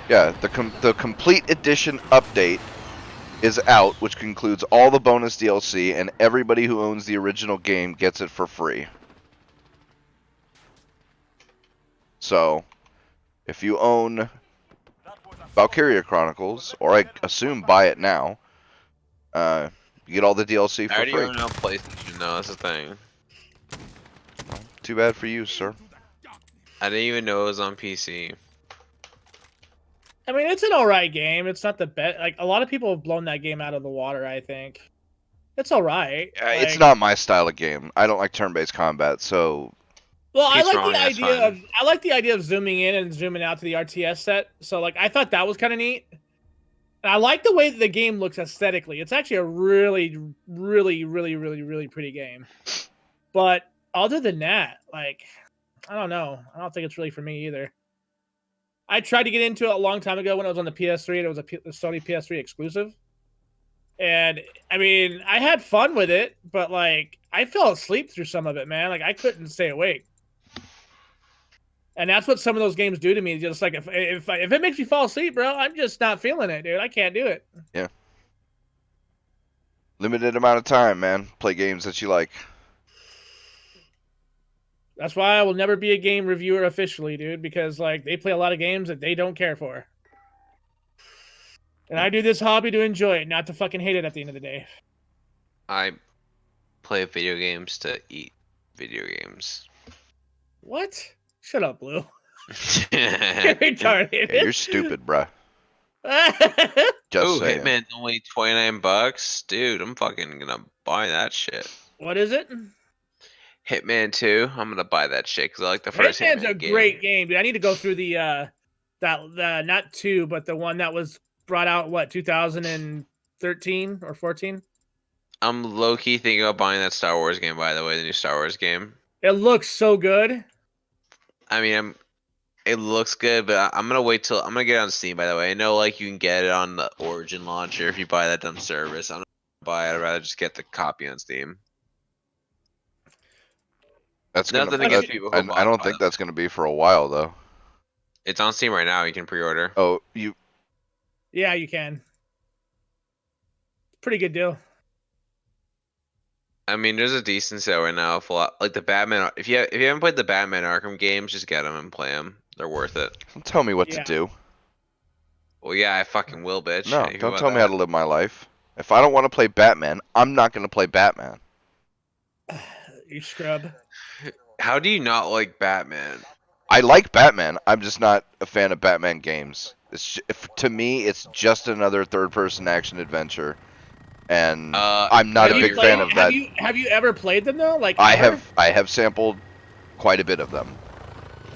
yeah. The complete edition update is out, which includes all the bonus DLC, and everybody who owns the original game gets it for free. So, if you own Valkyria Chronicles, or I assume buy it now, you get all the DLC for I already free. own it on PlayStation, though. That's the thing. Well, too bad for you, sir. I didn't even know it was on PC. I mean, it's an alright game. It's not the best. Like, a lot of people have blown that game out of the water, I think. It's alright. It's not my style of game. I don't like turn-based combat, so... Well, I He's like wrong, the that's idea fine. of zooming in and zooming out to the RTS set. So, like, I thought that was kind of neat. And I like the way that the game looks aesthetically. It's actually a really, really, really, really, really pretty game. But other than that, like, I don't know. I don't think it's really for me either. I tried to get into it a long time ago when it was on the PS3 and it was a Sony PS3 exclusive. And I mean, I had fun with it, but like, I fell asleep through some of it, man. Like, I couldn't stay awake. And that's what some of those games do to me. Just like, if it makes me fall asleep, bro, I'm just not feeling it, dude. I can't do it. Yeah. Limited amount of time, man. Play games that you like. That's why I will never be a game reviewer officially, dude, because like they play a lot of games that they don't care for. And I do this hobby to enjoy it, not to fucking hate it at the end of the day. I play video games to eat video games. What? Shut up, Blue. You're You're retarded. Yeah, you're stupid, bruh. What Just Oh, saying. Hitman only $29, dude. I'm fucking gonna buy that shit. is it? Hitman 2, I'm gonna buy that shit because I like the first Hitman's Hitman a game. great game, dude. I need to go through the not 2, but the one that was brought out, what, 2013 or 14? I'm low key thinking about buying that Star Wars game. By the way, the new Star Wars game. It looks so good. I mean, it looks good, but I'm gonna wait till I'm gonna get it on Steam. By the way, I know like you can get it on the Origin launcher if you buy that dumb service. I'm not gonna buy it. I'd rather just get the copy on Steam. That's Nothing gonna. against people who I bought don't it. think that's gonna be for a while though. It's on Steam right now. You can pre-order. Oh, you. Yeah, you can. Pretty good deal. I mean, there's a decent sale right now. Like the Batman. If you haven't played the Batman Arkham games, just get them and play them. They're worth it. Don't tell me what Yeah. to do. Well, yeah, I fucking will, bitch. No, How you feel don't about tell me how that? to live my life. If I don't want to play Batman, I'm not gonna play Batman. You scrub. How do you not like Batman? I like Batman. I'm just not a fan of Batman games. To me, it's just another third-person action adventure, and I'm not a no, big you're fan wrong. of that. Have you ever played them though? Like I ever? have sampled quite a bit of them.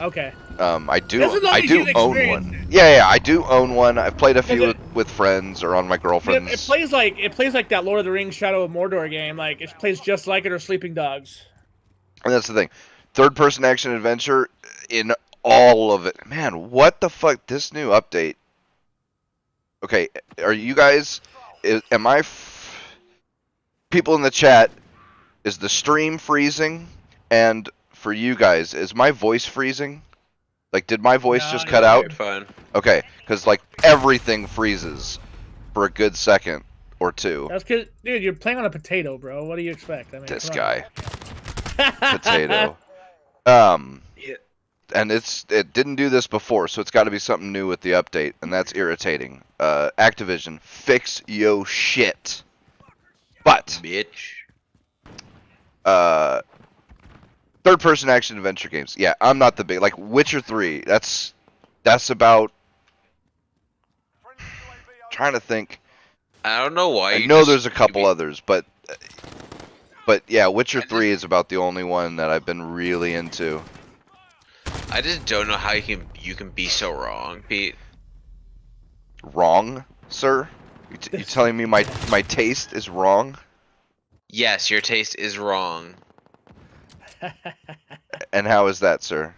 Okay. I do As long as you've own experienced one. it. Yeah, I do own one. I've played a few it- with friends or on my girlfriend's. It plays like that Lord of the Rings Shadow of Mordor game. Like it plays just like it or Sleeping Dogs. And that's the thing. Third person action adventure in all of it. Man, what the fuck? This new update. Okay, are you guys. People in the chat, is the stream freezing? And for you guys, is my voice freezing? Like, did my voice No, just you're cut out? You're fine. Okay, because, like, everything freezes for a good second or two. That's because, dude, you're playing on a potato, bro. What do you expect? I mean, This come guy. on. Potato. Yeah. And it didn't do this before, so it's got to be something new with the update, and that's irritating. Activision, fix yo shit. But Bitch. third-person action adventure games, yeah, I'm not the big like Witcher 3. That's about trying to think. I don't know why. I know there's a couple others, but yeah, Witcher 3 is about the only one that I've been really into. I just don't know how you can be so wrong, Pete. Wrong, sir? You telling me my taste is wrong? Yes, your taste is wrong. And how is that, sir?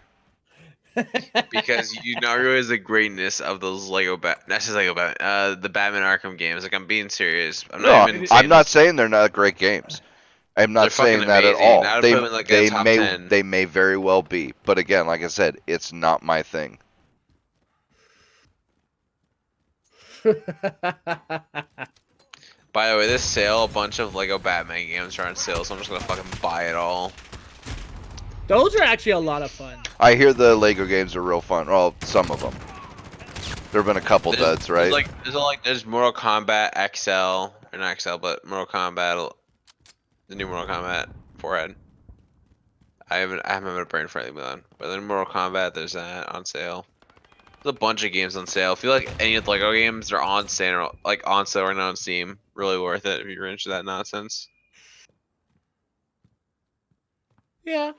Because you not realize the greatness of those not just Lego the Batman Arkham games. Like, I'm being serious. I'm not saying they're not great games. I'm not saying that at all. I would put them in like a top 10. They may very well be, but again, like I said, it's not my thing. By the way, this sale, a bunch of Lego Batman games are on sale, so I'm just gonna fucking buy it all. Those are actually a lot of fun. I hear the Lego games are real fun. Well, some of them. There have been a couple duds, right? There's Mortal Kombat XL, or not XL, but Mortal Kombat, the new Mortal Kombat 4 I haven't been a brain friendly with on, but then Mortal Kombat, there's that on sale. There's a bunch of games on sale. I feel like any of the Lego games are on sale, right now on Steam. Really worth it if you're into that nonsense. Yeah.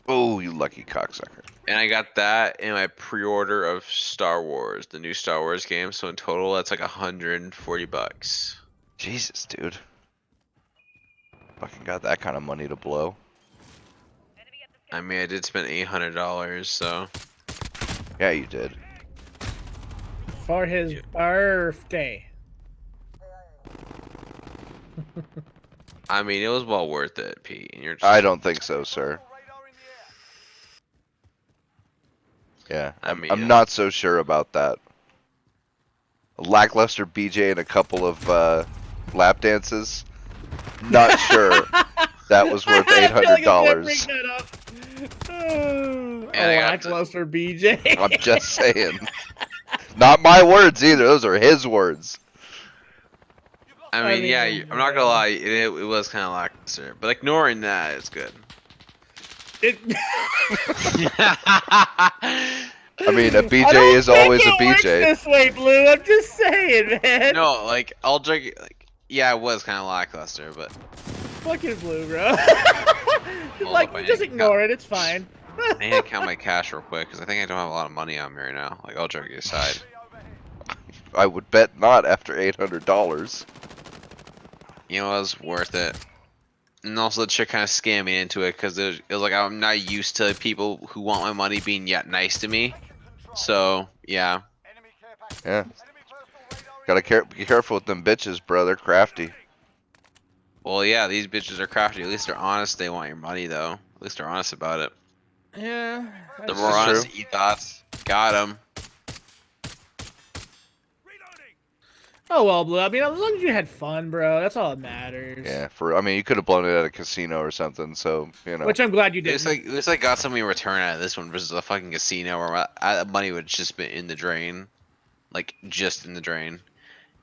Oh, you lucky cocksucker. And I got that in my pre-order of Star Wars, the new Star Wars game. So in total, that's like $140. Jesus, dude. Fucking got that kind of money to blow. I mean, I did spend $800, so. Yeah, you did. For his birthday. I mean, it was well worth it, Pete. And you're I don't think so, sir. Yeah, I'm not so sure about that. A lackluster BJ and a couple of lap dances. Not sure that was worth $800. Lackluster BJ. I'm just saying. Not my words either. Those are his words. I mean, yeah, I'm not gonna lie. It was kind of lackluster, but ignoring that, it's good. I mean, a BJ is always a BJ. This way, Blue. I'm just saying, man. No, like I'll drink. Like, yeah, it was kind of lackluster, but fucking Blue, bro. Just ignore it. It's fine. I need to count my cash real quick because I think I don't have a lot of money on me right now. Like, I'll joke aside. I would bet not after $800. You know, it was worth it. And also, the chick kind of scammed me into it because it was like I'm not used to people who want my money being yet nice to me. So, yeah. Yeah. Gotta be careful with them bitches, bro. They're crafty. Well, yeah, these bitches are crafty. At least they're honest. They want your money, though. At least they're honest about it. Yeah. The more honest you thoughts. Got him. Oh well, Blue. I mean, as long as you had fun, bro, that's all that matters. Yeah, I mean, you could have blown it at a casino or something, so, you know. Which I'm glad you did. At least I got something in return out of this one versus a fucking casino where my money would just be in the drain. Like, just in the drain.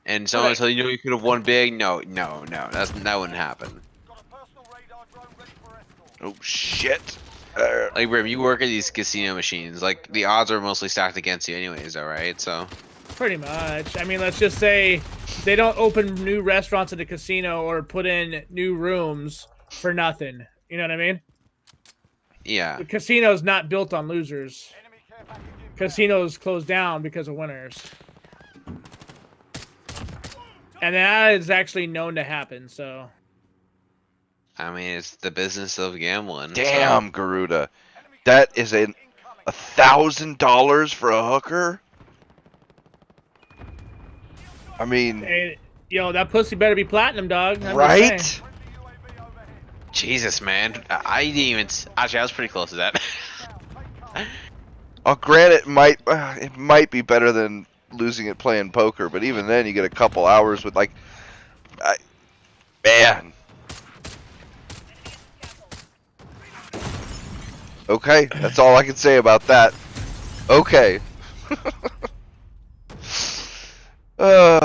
And someone tell you, you could have won big. No, that wouldn't happen. Oh, shit. Like, Brim, you work at these casino machines. Like, the odds are mostly stacked against you anyways, alright? So. Pretty much. I mean, let's just say they don't open new restaurants at the casino or put in new rooms for nothing. You know what I mean? Yeah. The casino's not built on losers. Casinos close down because of winners. And that is actually known to happen, so. I mean, it's the business of gambling. Damn, so. Garuda. That is $1,000 for a hooker? I mean, hey, yo, that pussy better be platinum, dog. Right? Jesus, man. I didn't even. Actually, I was pretty close to that. Granted, it might be better than losing it playing poker, but even then, you get a couple hours with man. Okay, that's all I can say about that. Okay. No,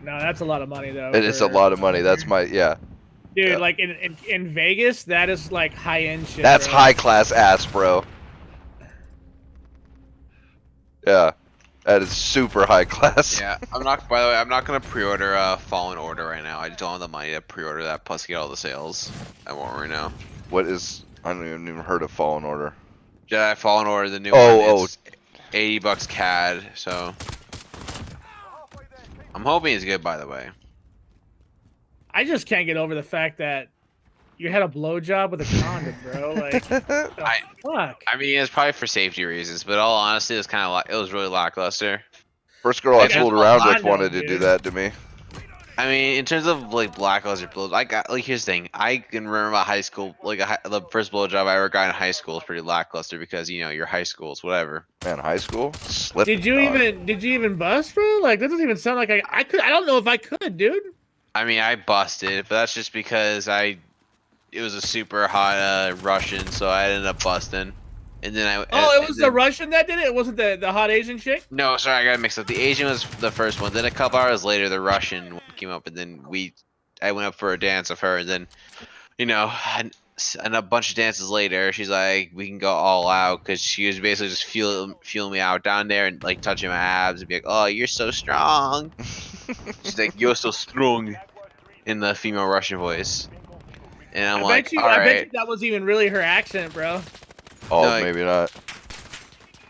that's a lot of money though. It is a lot of money. That's Dude, yeah. like in Vegas, that is like high end shit. That's bro. high class ass, bro. Yeah. That is super high class. Yeah, I'm not. By the way, I'm not gonna pre-order Fallen Order right now. I just don't have the money to pre-order that. Plus, get all the sales. I won't right now. What is? I don't even heard of Fallen Order. Jedi Fallen Order, the new Oh, one. It's $80 CAD. So I'm hoping it's good. By the way, I just can't get over the fact that you had a blowjob with a condom, bro. Like, fuck. I mean, it's probably for safety reasons, but all honesty, it's kind of it was really lackluster. First girl I Like, fooled that's around a with condom, wanted to do dude. that to me. I mean, in terms of like lackluster blows, I got like here's the thing. I can remember my high school, like the first blowjob I ever got in high school was pretty lackluster because you know your high schools, whatever. Man, high school? Slipping, Did you even bust, bro? Like, that doesn't even sound like I could. I don't know if I could, dude. I mean, I busted, but that's just because it was a super hot Russian, so I ended up busting. And then it was the Russian that did it. It wasn't the hot Asian chick. No, sorry, I got mixed up. The Asian was the first one. Then a couple hours later, the Russian one came up, and then I went up for a dance with her, and then, you know, and a bunch of dances later, she's like, we can go all out, because she was basically just feeling me out down there and like touching my abs and be like, oh, you're so strong. She's like, you're so strong, in the female Russian voice. And I'm like, all right. I bet you that was even really her accent, bro. Oh, No, maybe not.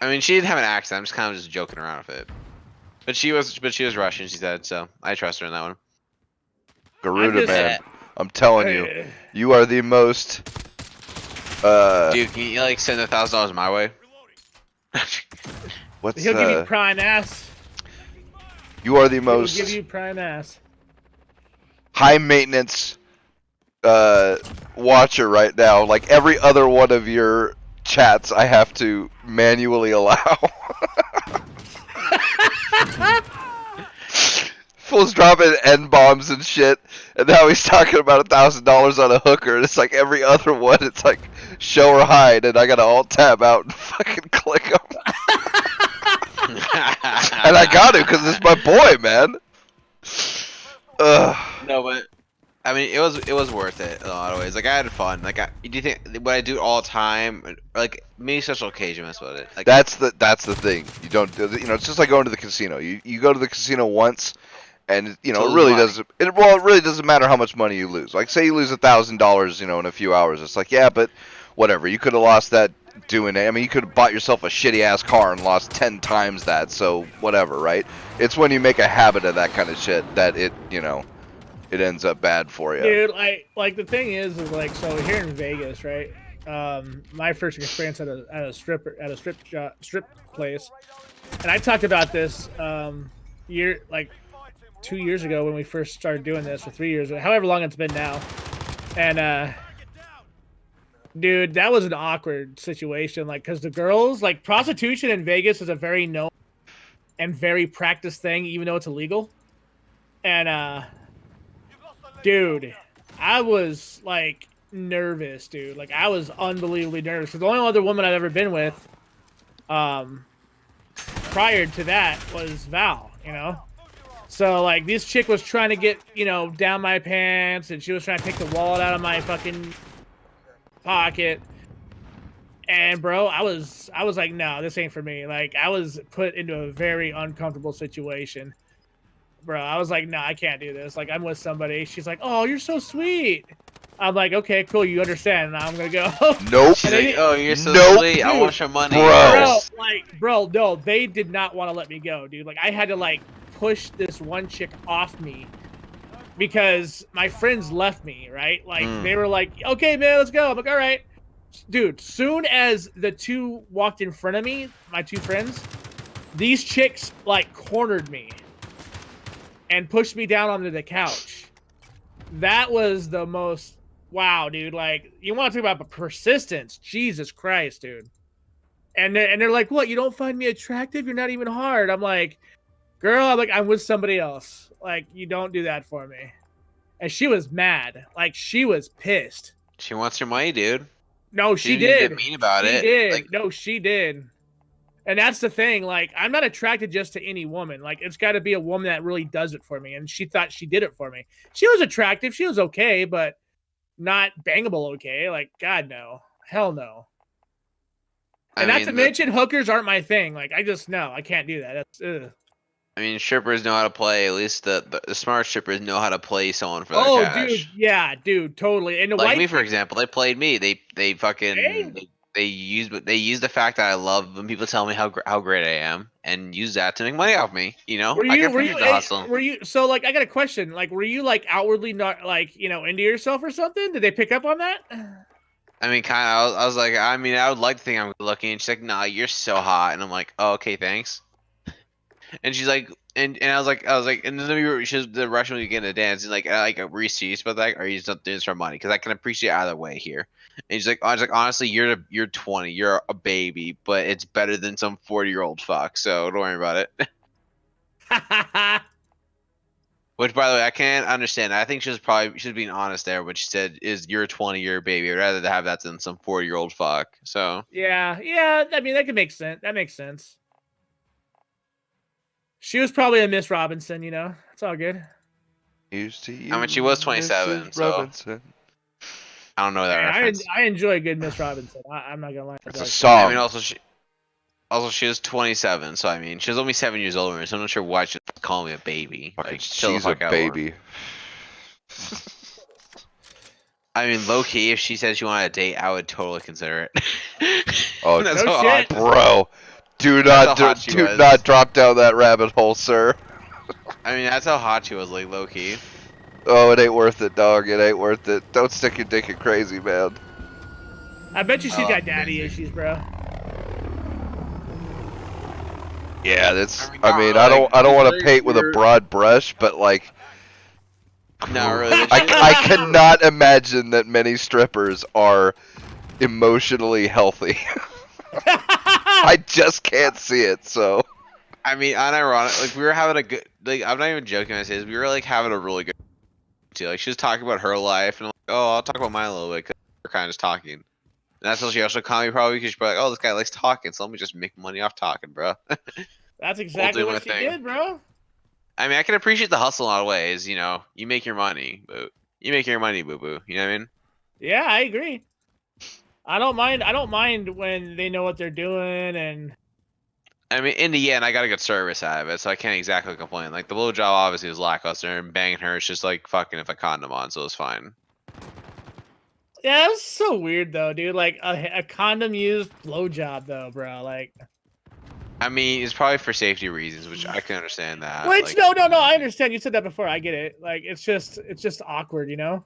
I mean, she didn't have an accent. I'm just kind of just joking around with it. But she was Russian, she said, so I trust her in that one. Garuda, man. I'm telling you, you are the most. Dude, can you like send $1,000 my way? What's He'll give you prime ass. You are the He'll most give you prime ass. high maintenance watcher right now. Like every other one of your chats, I have to manually allow. Fool's dropping N-bombs and shit, and now he's talking about $1,000 on a hooker, and it's like every other one, it's like show or hide, and I gotta alt-tab out and fucking click them. And I got to, because it's my boy, man. No, but I mean, it was worth it in a lot of ways. Like I had fun. Like, do you think would I do it all the time? Like maybe special occasion, that's about it. Like That's the thing. You don't, you know, it's just like going to the casino. You go to the casino once, and you know it really doesn't. It really doesn't matter how much money you lose. Like say you lose $1,000, you know, in a few hours. It's like yeah, but whatever. You could have lost that doing it. I mean, you could have bought yourself a shitty ass car and lost 10 times that. So whatever, right? It's when you make a habit of that kind of shit that it, you know, it ends up bad for you. Dude, like the thing is like, so here in Vegas, right? My first experience at a strip place, and I talked about this 2 years ago when we first started doing this, or 3 years, however long it's been now, and dude, that was an awkward situation, like, because the girls, like, prostitution in Vegas is a very known and very practiced thing, even though it's illegal, and dude, I was like nervous, dude. Like I was unbelievably nervous because the only other woman I've ever been with, prior to that was Val. You know, so like this chick was trying to get down my pants, and she was trying to take the wallet out of my fucking pocket. And bro, I was like, no, this ain't for me. Like I was put into a very uncomfortable situation. Bro, I was like, no, I can't do this. Like, I'm with somebody. She's like, oh, you're so sweet. I'm like, okay, cool. You understand. Now I'm going to go. Nope. She's like, oh, you're so sweet. I want your money. Bro, no, they did not want to let me go, dude. Like, I had to, like, push this one chick off me because my friends left me, right? Like, they were like, okay, man, let's go. I'm like, all right. Dude, soon as the two walked in front of me, my two friends, these chicks, like, cornered me and pushed me down onto the couch. That was the most wow, dude. Like, you want to talk about persistence? Jesus Christ, dude. And they're like, what? You don't find me attractive? You're not even hard. I'm like, girl, I'm with somebody else. Like, you don't do that for me. And she was mad. Like, she was pissed. She wants your money, dude. No, she did. Get mean about it. She did. Like, no, she did. And that's the thing. Like, I'm not attracted just to any woman. Like, it's got to be a woman that really does it for me. And she thought she did it for me. She was attractive. She was okay, but not bangable okay. Like, God, no. Hell no. And not to mention, hookers aren't my thing. Like, I just no, I can't do that. That's ugh. I mean, strippers know how to play. At least the smart strippers know how to play someone for their cash. Dude, yeah, dude, totally. And the like white me, for example, they played me. They fucking they use the fact that I love when people tell me how great I am, and use that to make money off me. You know, I can appreciate the hustle. Were you so like? I got a question. Like, were you like outwardly not like into yourself or something? Did they pick up on that? I mean, kind of. I was like, I mean, I would like to think I'm good looking. And she's like, nah, you're so hot. And I'm like, oh, okay, thanks. And she's like, and I was like, and then she was the Russian we get in the dance, and like were you serious about that, or are you just not doing this for money? Because I can appreciate either way here. And she's like, I was like, honestly, you're 20, you're a baby, but it's better than some 40-year-old fuck. So don't worry about it. Which, by the way, I can't understand. I think she was being honest there when she said, "Is you're 20, you're a baby." I'd rather have that than some 40-year-old fuck. So yeah. I mean, that could make sense. That makes sense. She was probably a Miss Robinson, It's all good. Used to you. I mean, she was 27, so Robinson. I don't know that reference. I enjoy a good Miss Robinson. I'm not gonna lie. It's a song. I mean, also she was 27, so I mean, she was only 7 years older, so I'm not sure why she's calling me a baby. Fucking Like, she's a baby. I mean, low key, if she said she wanted a date, I would totally consider it. Oh, no shit, bro. Do not drop down that rabbit hole, sir. I mean, that's how hot she was, like, low key. Oh, it ain't worth it, dog. It ain't worth it. Don't stick your dick in crazy, man. I bet you she's got daddy issues, bro. Yeah, that's. I mean, I don't want to paint with a broad brush, but like. No, really. I cannot imagine that many strippers are emotionally healthy. I just can't see it. So. I mean, unironic. Like, we were having a good. Like, I'm not even joking when I say this. We were like having a really good. Like, she was talking about her life, and I'm like, oh, I'll talk about mine a little bit because we're kind of just talking. And that's how she also called me, probably because she's like, oh, this guy likes talking, so let me just make money off talking, bro. That's exactly what she did, bro. I mean, I can appreciate the hustle in a lot of ways. You know, you make your money, but you make your money, boo boo. You know what I mean? Yeah, I agree. I don't mind when they know what they're doing, and I mean, in the end, I got a good service out of it, so I can't exactly complain. Like, the blowjob obviously was lackluster, and banging her is just like fucking if a condom on, so it's fine. Yeah, it's so weird though, dude. Like a condom used blowjob though, bro. Like, I mean, it's probably for safety reasons, which I can understand that. Which like, no, I understand. You said that before. I get it. Like, it's just awkward, you know?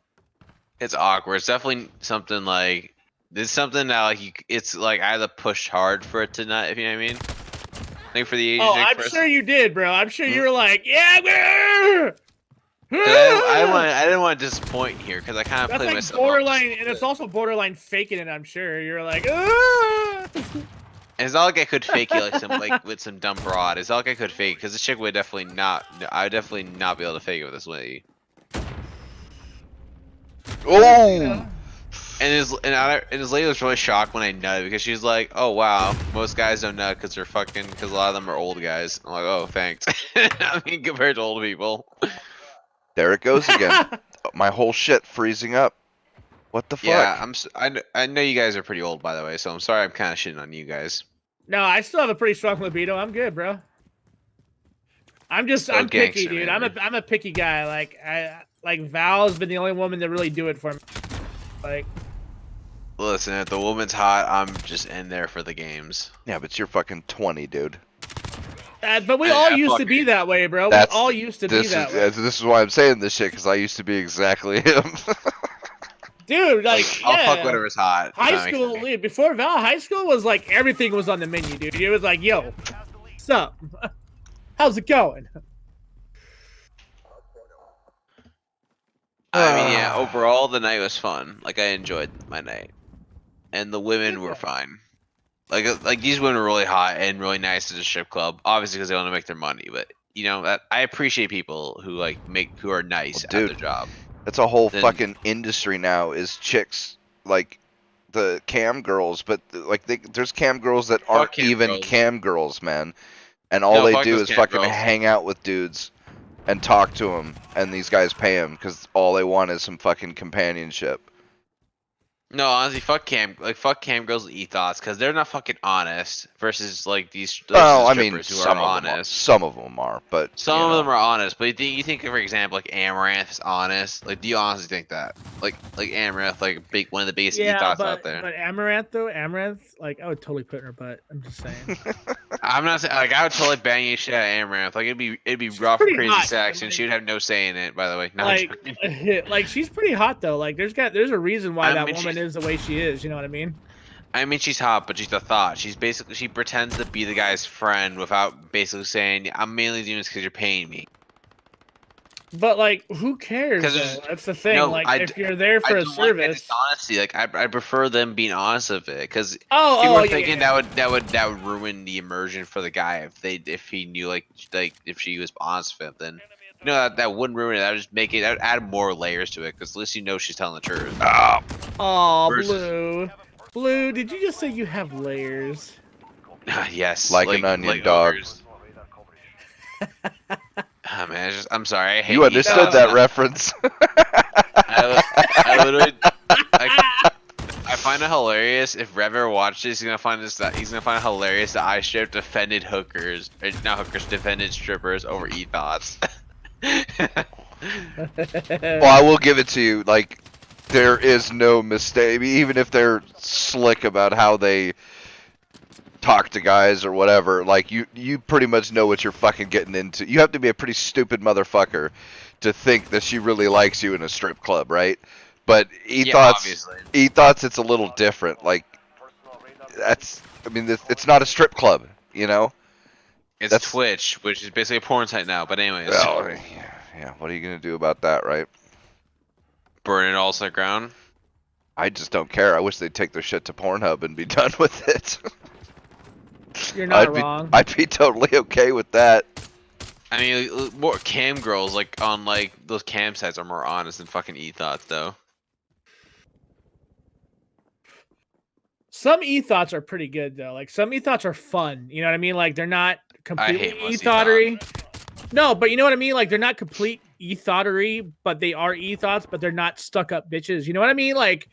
It's awkward. It's definitely something like it's something that like it's like I had to push hard for it to not, if you know what I mean. Like for the Asian. Oh, I'm sure you did, bro. I'm sure you were like, yeah, bro. I didn't want to disappoint here because I kind of played like myself. Borderline, and it's also borderline faking it. I'm sure you're like, ah! It's not like I could fake it like some like with some dumb broad. It's not like I could fake because this chick would definitely not. I would definitely not be able to fake it with this lady. Oh. And his lady was really shocked when I nutted because she was like, "Oh wow, most guys don't nut because they're fucking because a lot of them are old guys." I'm like, "Oh thanks." I mean, compared to old people. There it goes again. My whole shit freezing up. What the fuck? Yeah, I know you guys are pretty old, by the way, so I'm sorry I'm kind of shitting on you guys. No, I still have a pretty strong libido. I'm good, bro. I'm picky, dude. I'm a picky guy. Like Val's been the only woman to really do it for me. Like, listen, if the woman's hot, I'm just in there for the games. Yeah, but you're fucking 20, dude. But we all used to be that way, bro. We all used to be that way. This is why I'm saying this shit, because I used to be exactly him. Dude, like, I'll fuck whatever's hot. High school, before Val, high school was like everything was on the menu, dude. It was like, yo, what's up? How's it going? I mean, yeah, overall, the night was fun. Like, I enjoyed my night. And the women were fine. Like these women were really hot and really nice at the strip club. Obviously, because they want to make their money. But, you know, I appreciate people who, like, who are nice at their job. That's a whole fucking industry now, is chicks, like, the cam girls. But, like, there's cam girls that aren't even cam girls, man. And all they do is fucking hang out with dudes and talk to them, and these guys pay them because all they want is some fucking companionship. No, honestly, fuck cam girls with ethos, because they're not fucking honest. Versus like these Well, I mean, strippers who are honest. some of them are, but Some of them are honest, but you think, for example, like Amaranth is honest. Like, do you honestly think that? Like Amaranth, like one of the biggest Yeah, ethos out there. but Amaranth, like I would totally put in her butt. I'm just saying. I'm not saying like I would totally bang you shit at Amaranth. Like it'd be She's rough, pretty crazy hot, sex, and like- she would have no say in it. By the way, no, I'm Like, joking. like she's pretty hot though. Like there's a reason why I that mean, woman is the way she is. You know what I mean? I mean, she's hot, but she's a thought. She pretends to be the guy's friend without basically saying, "I'm mainly doing this because you're paying me." But like, who cares? 'Cause Though? there's- That's the thing. no, like, if you're there for I a don't like that service, dishonesty. Like I prefer them being honest with it, because people oh, are yeah, thinking yeah. that would ruin the immersion for the guy if he knew like if she was honest with him. Then that wouldn't ruin it. That would just make it. That would add more layers to it, because at least you know she's telling the truth. Oh, Versus- Blue. Did you just say you have layers? Yes, Like an onion, dog. ogres. Oh, man, I'm sorry. I hate You understood ethos. that reference. I literally, I find it hilarious. If Rev ever watched this, he's gonna find it hilarious that I straight defended hookers, or not hookers, defended strippers over ethos. Well, I will give it to you. Like, there is no mistake. Even if they're slick about how they talk to guys or whatever, like you pretty much know what you're fucking getting into. You have to be a pretty stupid motherfucker to think that she really likes you in a strip club, right? But obviously. ethos, it's a little different. Like, I mean, it's not a strip club, you know. It's Twitch, which is basically a porn site now. But anyways, Well, yeah. What are you gonna do about that, right? burn it all to the ground. I just don't care. I wish they'd take their shit to Pornhub and be done with it. You're not wrong. I'd be totally okay with that. I mean, more cam girls like on like those cam sites are more honest than fucking ethos, though. Some ethos are pretty good though. Like some ethos are fun. You know what I mean? Like they're not completely hate most ethottery. No, but you know what I mean? Like they're not complete ethottery, but they are ethos, but they're not stuck up bitches. You know what I mean? Like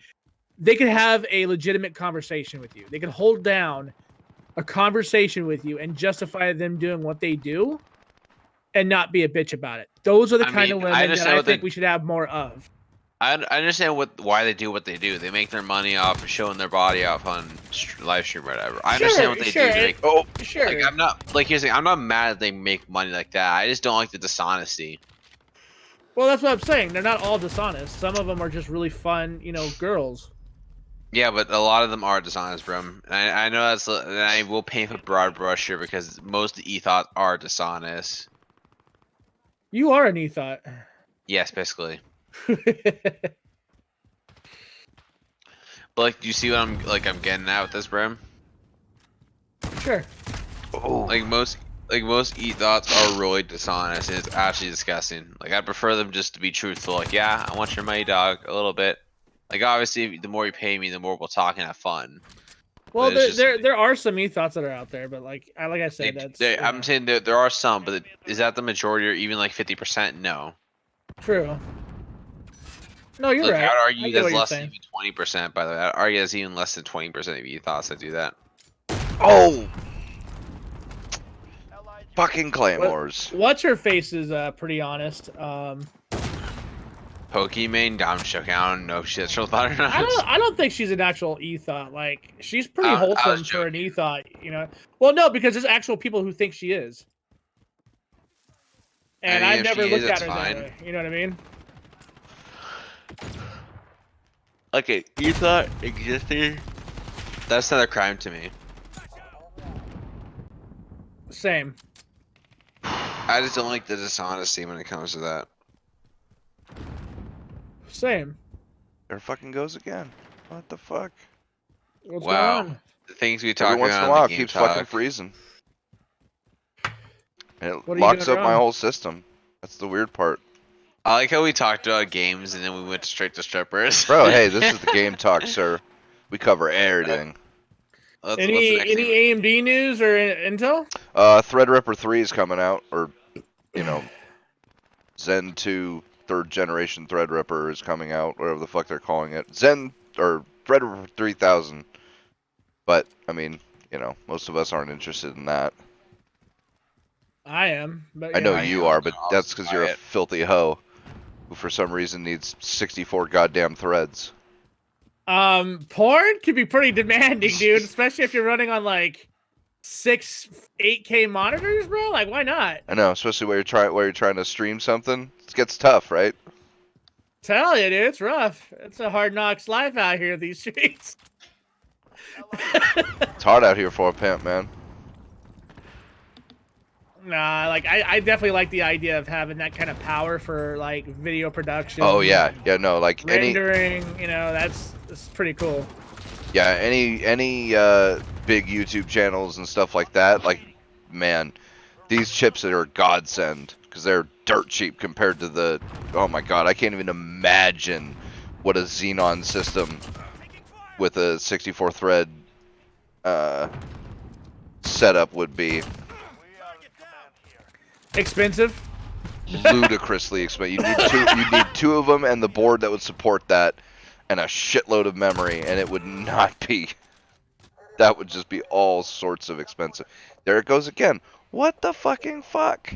they could have a legitimate conversation with you. They could hold down a conversation with you and justify them doing what they do and not be a bitch about it. Those are the kind of women that I think we should have more of. I understand why they do what they do. They make their money off of showing their body off on live stream or whatever. I understand what they do. Sure. Like, I'm not like you're saying. I'm not mad that they make money like that. I just don't like the dishonesty. Well, that's what I'm saying. They're not all dishonest. Some of them are just really fun, girls. Yeah, but a lot of them are dishonest, bro. And I know and I will paint with broad brush here because most ethos are dishonest. You are an ethot. Yes, basically. But like, do you see what I'm getting at with this, bro? Sure. Oh. Like most ethos are really dishonest, and it's actually disgusting. Like I prefer them just to be truthful. Like, yeah, I want your money, dog, a little bit. Like obviously, the more you pay me, the more we'll talk and have fun. Well, there are some ethos that are out there, but like I said, I'm saying there are some, but is that the majority or even like 50%? No. True. No, you're right. I'd argue that's less than even 20%. By the way, I'd argue that's even less than 20% of ethos that do that. Oh. Fucking claymores. What's her face is pretty honest. Pokemon, I'm shook. I don't know if she's true about it or not. I don't think she's an actual ethot. Like she's pretty wholesome for an ethot, Well, no, because there's actual people who think she is. And I've never looked at her that way. You know what I mean? Okay, ethot existing. That's not a crime to me. Same. I just don't like the dishonesty when it comes to that. Same. There fucking goes again. What the fuck? What's going on? The things we talk Every once in a about while, in the it keeps game fucking freezing. And it What are you locks doing up my wrong? whole system. That's the weird part. I like how we talked about games and then we went straight to strippers. Bro, hey, this is the game talk, sir. We cover everything. Any AMD news or intel? Threadripper 3 is coming out, or Zen 2 3rd generation Threadripper is coming out, whatever the fuck they're calling it. Zen or read it for 3,000. But I mean, you know, most of us aren't interested in that. I am, but I know I you am. are, but I'll that's because you're a buy it. filthy hoe who, for some reason, needs 64 goddamn threads. Porn can be pretty demanding, dude, especially if you're running on like 8K monitors, bro. Like, why not? I know, especially where you're trying to stream something. It gets tough, right? Tell you, dude, it's rough. It's a hard knocks life out here these streets. It's hard out here for a pimp, man. Nah, like I definitely like the idea of having that kind of power for like video production. Oh yeah, yeah, no, like rendering, you know, that's pretty cool. Yeah, any big YouTube channels and stuff like that, like, man, these chips are godsend because they're dirt cheap compared to the. Oh my god, I can't even imagine what a Xenon system with a 64 thread setup would be. Expensive. Ludicrously expensive. You need two of them and the board that would support that, and a shitload of memory, and it would not be. That would just be all sorts of expensive. There it goes again. What the fucking fuck?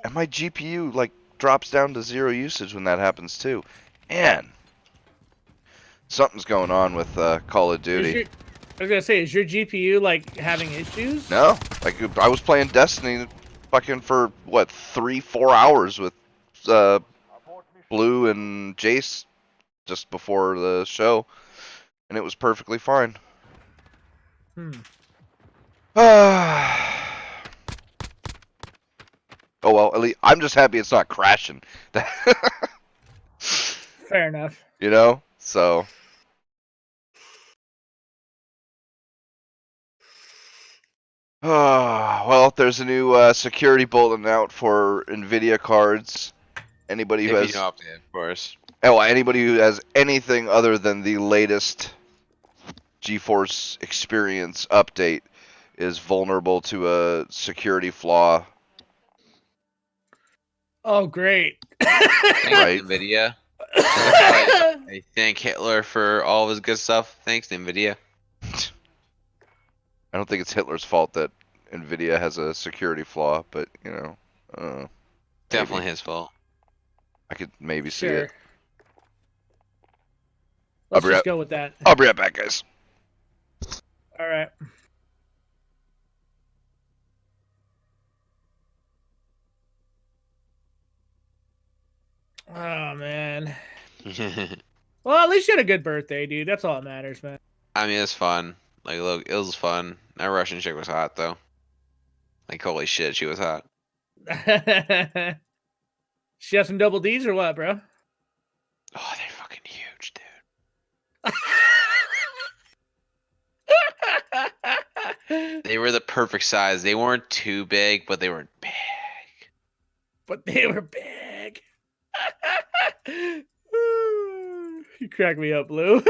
And my GPU like drops down to 0 usage when that happens too. Man, something's going on with Call of Duty. I was gonna say, is your GPU like having issues? No, like I was playing Destiny, fucking for what 3-4 hours with Blue and Jace just before the show, and it was perfectly fine. Oh well, at least I'm just happy it's not crashing. Fair enough. You know, so. Well, there's a new security bulletin out for NVIDIA cards. Anybody who has, If you know update, of course. oh, anybody who has anything other than the latest GeForce Experience update is vulnerable to a security flaw. Oh, great! Right. NVIDIA. I thank Hitler for all of his good stuff. Thanks, NVIDIA. I don't think it's Hitler's fault that NVIDIA has a security flaw, but you know, Definitely his fault. I could maybe see Sure. it. Let's just go with that. I'll be right back, guys. All right. Oh man. Well, at least you had a good birthday, dude. That's all that matters, man. I mean, it's fun. Like, look, it was fun. That Russian chick was hot, though. Like, holy shit, she was hot. She has some double D's or what, bro? Oh, they're fucking huge, dude. They were the perfect size. They weren't too big, but they weren't big. But they were big. You crack me up, Blue.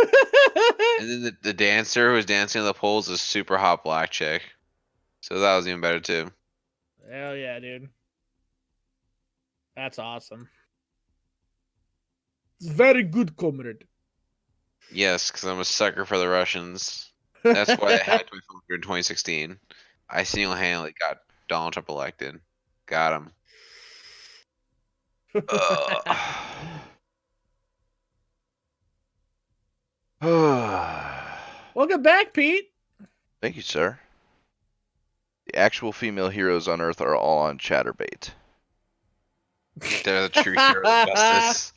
And then the dancer who was dancing on the poles is a super hot black chick. So that was even better, too. Hell yeah, dude. That's awesome. It's very good, comrade. Yes, because I'm a sucker for the Russians. That's why I had to in 2016. I single-handedly got Donald Trump elected. Got him. Welcome back, Pete. Thank you, sir. The actual female heroes on Earth are all on Chatterbait. They're the true hero of justice.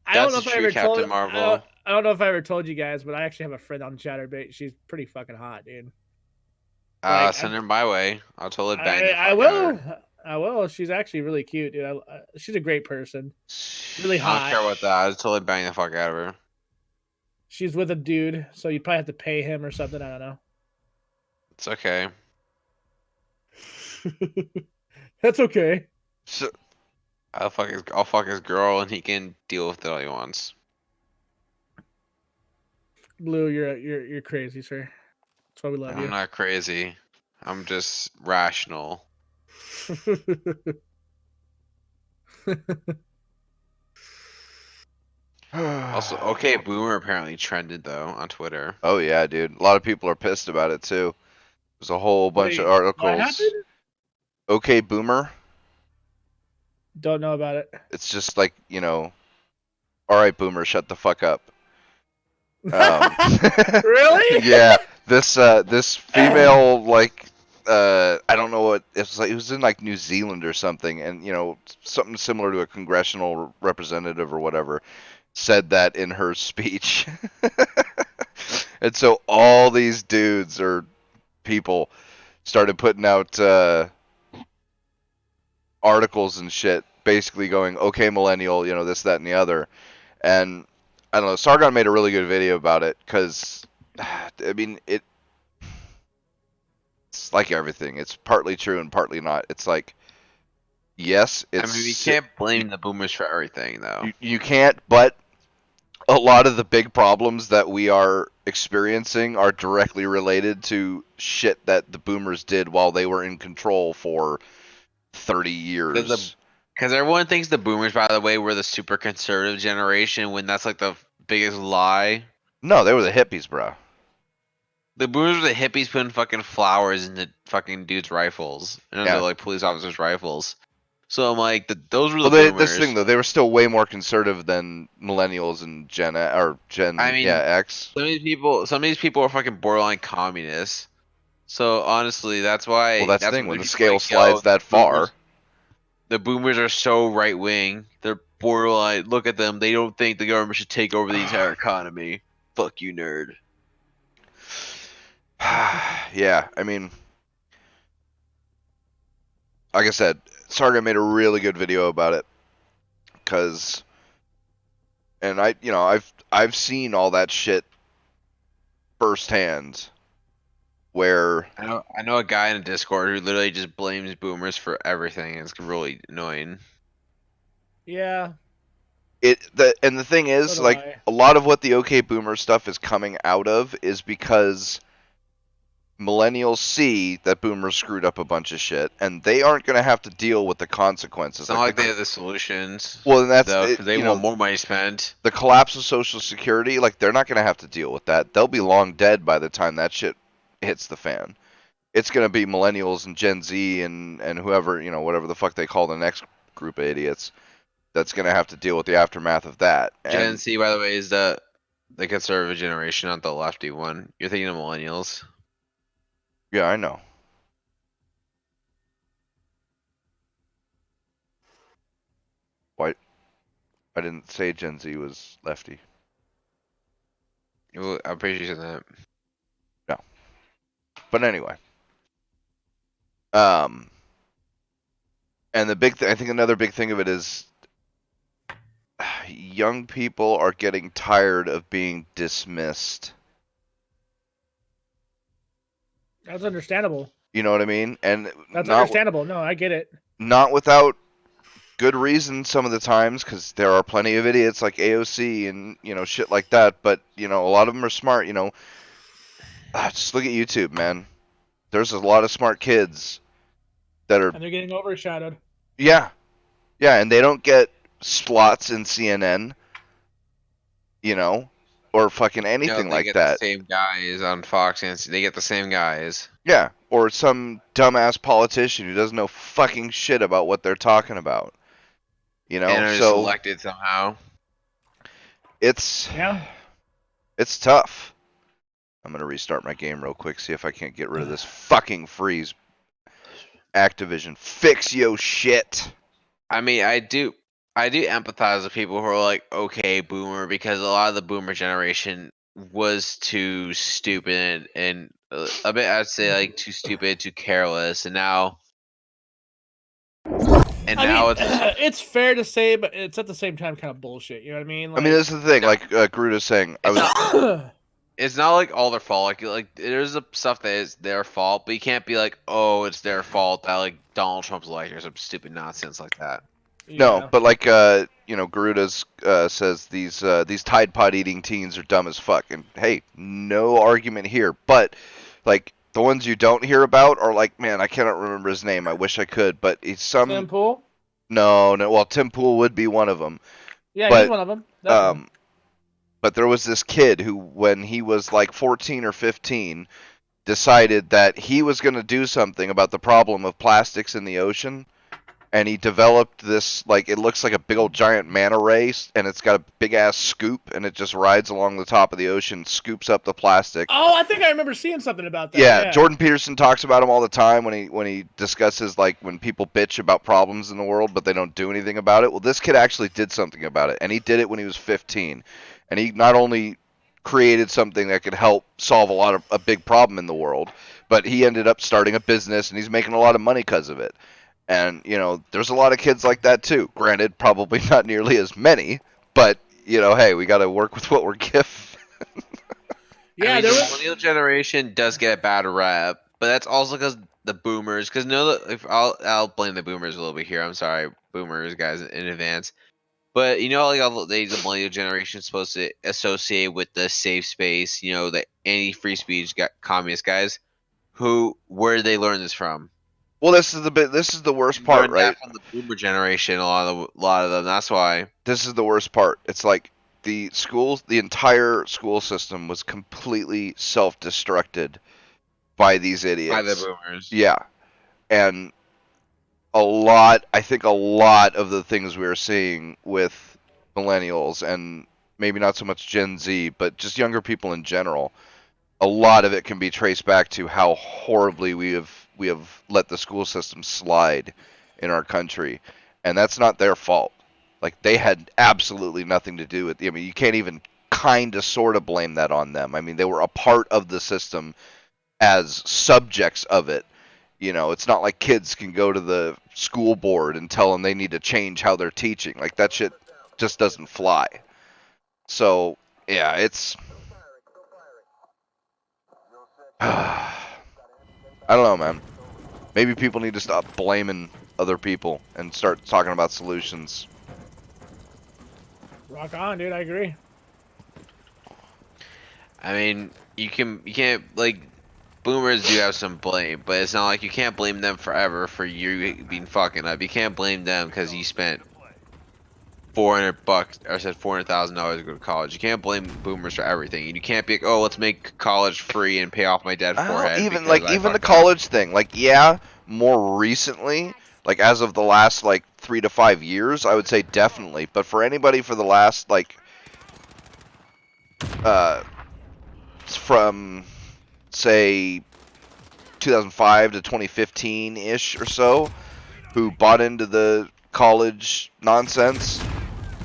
I don't know That's if a I true ever Captain told. Marvel. I don't know if I ever told you guys, but I actually have a friend on Chatterbait. She's pretty fucking hot, dude. Like, Send her my way. I'll totally bang the fuck I out of will. her. I will. She's actually really cute, dude. She's a great person. Really I hot. don't care about that. I'll totally bang the fuck out of her. She's with a dude, so you'd probably have to pay him or something. I don't know. It's okay. That's okay. So, I'll fuck his girl, and he can deal with it all he wants. Blue, you're crazy, sir. That's why we love I'm you. not crazy. I'm just rational. Also, okay, Boomer apparently trended though on Twitter. Oh yeah, dude. A lot of people are pissed about it too. There's a whole bunch of Wait, what articles. happened? Okay, Boomer. Don't know about it. It's just like, all right, Boomer, shut the fuck up. Really? Yeah, this female I don't know what it was in like New Zealand or something, and something similar to a congressional representative or whatever said that in her speech. And so all these dudes or people started putting out articles and shit, basically going, "Okay, millennial, this, that, and the other." And I don't know. Sargon made a really good video about it because, I mean, it's like everything. It's partly true and partly not. It's like, yes, I mean, we can't blame the boomers for everything, though. You can't, but a lot of the big problems that we are experiencing are directly related to shit that the boomers did while they were in control for 30 years. Because everyone thinks the boomers, by the way, were the super conservative generation, when that's like the biggest lie. No, they were the hippies, bro. The boomers were the hippies putting fucking flowers into fucking dudes' rifles and under like police officers' rifles. So I'm like, those were the boomers. This thing though, they were still way more conservative than millennials and Gen X. Some of these people are fucking borderline communists. So honestly, that's why. Well, that's the thing. When the scale slides that far, the boomers are so right wing. They're borderline. Look at them. They don't think the government should take over the entire economy. Fuck you, nerd. Yeah, I mean, like I said, Sarga made a really good video about it, and I've seen all that shit firsthand. Where I know a guy in a Discord who literally just blames boomers for everything. It's really annoying. Yeah. And the thing is, So a lot of what the OK Boomer stuff is coming out of is because millennials see that boomers screwed up a bunch of shit, and they aren't going to have to deal with the consequences. It's not like they have the solutions. Well, and that's they want more money spent. The collapse of Social Security, they're not going to have to deal with that. They'll be long dead by the time that shit hits the fan. It's going to be millennials and Gen Z and whoever, whatever the fuck they call the next group of idiots that's going to have to deal with the aftermath of that. Gen Z, by the way, is the conservative generation, not the lefty one. You're thinking of millennials. Yeah, I know. Why? I didn't say Gen Z was lefty. Well, I'm pretty sure you said that. No. But anyway. And the I think another big thing of it is young people are getting tired of being dismissed. That's understandable. You know what I mean? And that's understandable. No, I get it. Not without good reason some of the times, because there are plenty of idiots like AOC and shit like that. But a lot of them are smart. Just look at YouTube, man. There's a lot of smart kids that are, and they're getting overshadowed. Yeah, and they don't get slots in CNN. Or fucking anything like that. The same guys on Fox, and they get the same guys. Yeah, or some dumbass politician who doesn't know fucking shit about what they're talking about. And are just elected somehow. It's tough. I'm gonna restart my game real quick, see if I can't get rid of this fucking freeze. Activision, fix yo shit. I mean, I do empathize with people who are like, okay, boomer, because a lot of the boomer generation was too stupid and a bit, I'd say, like, too stupid, too careless, and now it's fair to say, but it's at the same time kind of bullshit. You know what I mean? I mean, this is the thing. Like Gruda's saying, it's not like all their fault. Like there's stuff that is their fault, but you can't be like, oh, it's their fault that like Donald Trump's elected or some stupid nonsense like that. Yeah. No, but like Garuda's says these Tide Pod eating teens are dumb as fuck, and hey, no argument here. But like the ones you don't hear about are like, man, I cannot remember his name. I wish I could, but he's some Tim Pool. No. Well, Tim Pool would be one of them. Yeah, he's one of them. But there was this kid who, when he was like 14 or 15, decided that he was going to do something about the problem of plastics in the ocean. And he developed this, like, it looks like a big old giant manta ray, and it's got a big ass scoop, and it just rides along the top of the ocean, scoops up the plastic. Oh, I think I remember seeing something about that. Yeah, Jordan Peterson talks about him all the time when he discusses, like, when people bitch about problems in the world, but they don't do anything about it. Well, this kid actually did something about it, and he did it when he was 15. And he not only created something that could help solve a big problem in the world, but he ended up starting a business, and he's making a lot of money because of it. And, you know, there's a lot of kids like that too. Granted, probably not nearly as many, but, you know, hey, we got to work with what we're given. Yeah, I mean, there the was. millennial generation does get a bad rap, but that's also because the boomers. Because if I'll blame the boomers a little bit here. I'm sorry, boomers guys in advance. But you know, like the millennial generation is supposed to associate with the safe space. You know, the anti-free speech communist guys. Where did they learn this from? Well, this is the worst part, right? From the boomer generation, a lot of them. That's why. This is the worst part. It's like the entire school system was completely self-destructed by these idiots. By the boomers. Yeah. And I think a lot of the things we are seeing with millennials, and maybe not so much Gen Z, but just younger people in general, a lot of it can be traced back to how horribly we have let the school system slide in our country, and that's not their fault. Like, they had absolutely nothing to do with it. I mean, you can't even kind of sort of blame that on them. I mean, they were a part of the system as subjects of it. You know, it's not like kids can go to the school board and tell them they need to change how they're teaching. Like, that shit just doesn't fly. So, yeah, it's I don't know, man. Maybe people need to stop blaming other people and start talking about solutions. Rock on, dude. I agree. I mean, you can't like boomers do have some blame, but it's not like you can't blame them forever for you being fucking up. You can't blame them because you spent $400 or said $400,000 to go to college. You can't blame boomers for everything. You can't be like, oh, let's make college free and pay off my dead forehead. Even the college thing. Like, yeah, more recently, like as of the last like 3 to 5 years, I would say definitely. But for anybody for the last like from say 2005 to 2015 ish or so, who bought into the college nonsense,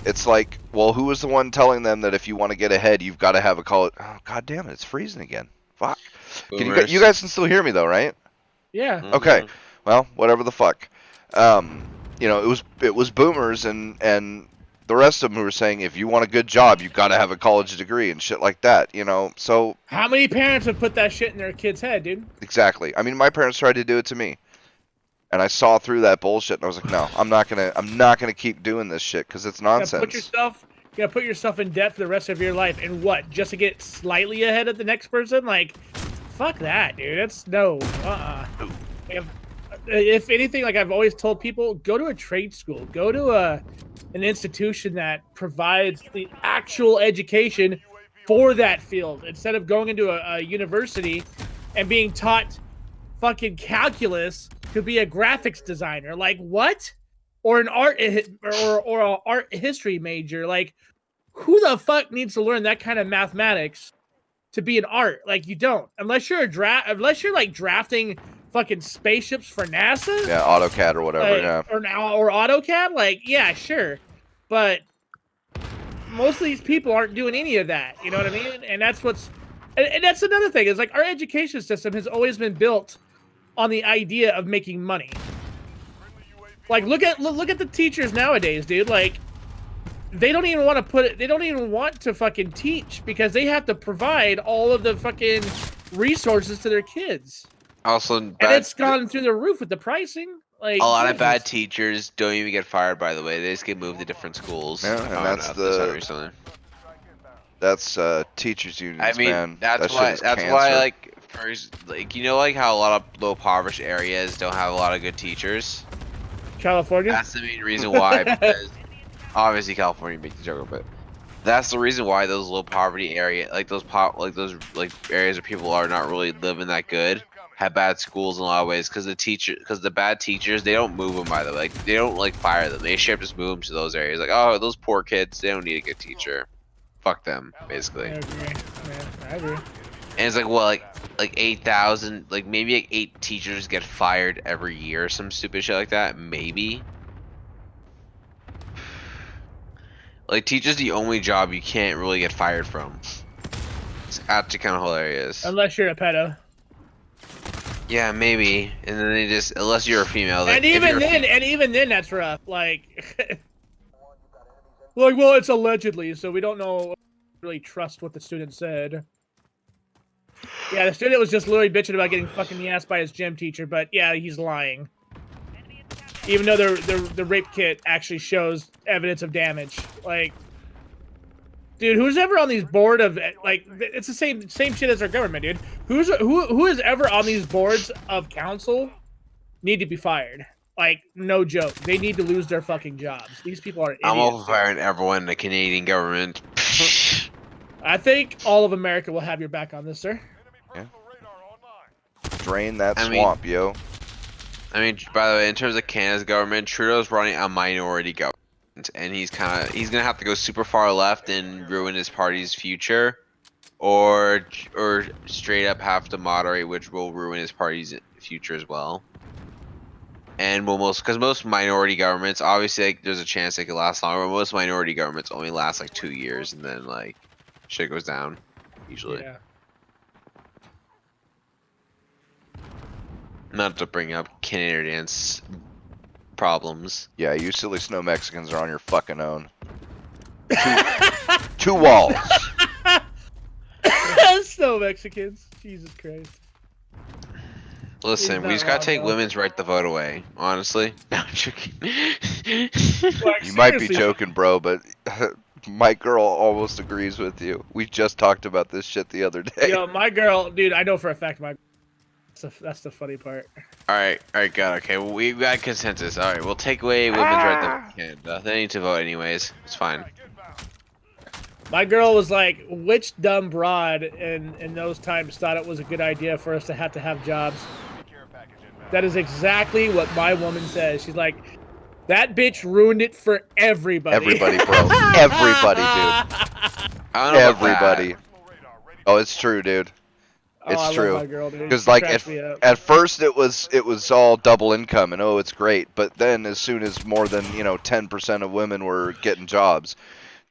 it's like, well, who was the one telling them that if you want to get ahead, you've got to have a college? Oh, God damn it, it's freezing again. Fuck. You guys can still hear me though, right? Yeah. Mm-hmm. Okay. Well, whatever the fuck. You know, it was boomers and the rest of them who were saying if you want a good job, you've got to have a college degree and shit like that. You know, so how many parents have put that shit in their kid's head, dude? Exactly. I mean, my parents tried to do it to me. And I saw through that bullshit, and I was like, "No, I'm not gonna keep doing this shit because it's nonsense." You gotta put yourself in debt for the rest of your life, and what? Just to get slightly ahead of the next person? Like, fuck that, dude. That's no. If anything, like I've always told people, go to a trade school, go to an institution that provides the actual education for that field instead of going into a university and being taught fucking calculus to be a graphics designer. Like, what? Or an art or an art history major. Like, who the fuck needs to learn that kind of mathematics to be an art? Like, you don't, unless you're unless you're like drafting fucking spaceships for NASA. Yeah, AutoCAD or whatever. Like, yeah. Or AutoCAD. Like, yeah, sure, but most of these people aren't doing any of that. You know what I mean? And that's and that's another thing. Is like our education system has always been built on the idea of making money. Like, look at the teachers nowadays, dude. Like, they don't even want to they don't even want to fucking teach because they have to provide all of the fucking resources to their kids. Also, and it's gone through the roof with the pricing. Like, a lot of bad teachers don't even get fired. By the way, they just get moved to different schools. Yeah, and that's teachers unions. I mean, man. that's why like first, like, you know, like how a lot of low impoverished areas don't have a lot of good teachers. California. That's the main reason why. Because obviously California makes the joke, but That's the reason why those low poverty area, like those areas where people are not really living that good, have bad schools in a lot of ways. Because the bad teachers, they don't move them by the way. Like they don't like fire them. They straight up just move them to those areas. Like, oh, those poor kids, they don't need a good teacher. Fuck them, basically. I agree. Yeah, I agree. And it's like, well, like 8,000, like maybe like 8 teachers get fired every year, or some stupid shit like that. Maybe. Like, teacher's the only job you can't really get fired from. It's actually kind of hilarious. Unless you're a pedo. Yeah, maybe. And then they just, unless you're a female. And even then, that's rough. Like, well, it's allegedly, so we don't know. Really trust what the student said. Yeah, the student was just literally bitching about getting fucking the ass by his gym teacher, but yeah, he's lying. Even though the rape kit actually shows evidence of damage. Like, dude, who's ever on these board of, like, it's the same shit as our government, dude. Who is ever on these boards of council need to be fired. Like, no joke. They need to lose their fucking jobs. These people are idiots. I'm all for firing everyone in the Canadian government. I think all of America will have your back on this, sir. Yeah. Drain that swamp, yo. I mean, by the way, in terms of Canada's government, Trudeau's running a minority government, and he's gonna have to go super far left and ruin his party's future, or straight up have to moderate, which will ruin his party's future as well. And because most minority governments, obviously, like, there's a chance they could last longer, but most minority governments only last like 2 years, and then like shit goes down, usually. Yeah. Not to bring up Canadians' problems. Yeah, you silly snow Mexicans are on your fucking own. Two walls. Snow Mexicans. Jesus Christ. Listen, we just gotta take women's right to vote away. Honestly, no, I'm joking. You might be joking, bro, but my girl almost agrees with you. We just talked about this shit the other day. Yo, my girl, dude, I know for a fact that's the funny part. Alright, God, okay, well, we got consensus. Alright, we'll take away women's right to Canada. They need to vote anyways. It's fine. My girl was like, which dumb broad in those times thought it was a good idea for us to have jobs? That is exactly what my woman says. She's like, that bitch ruined it for everybody. Everybody, bro. Everybody, dude. Everybody. Oh, it's true, dude. It's true. Because like at first it was all double income and oh, it's great. But then as soon as more than 10% of women were getting jobs,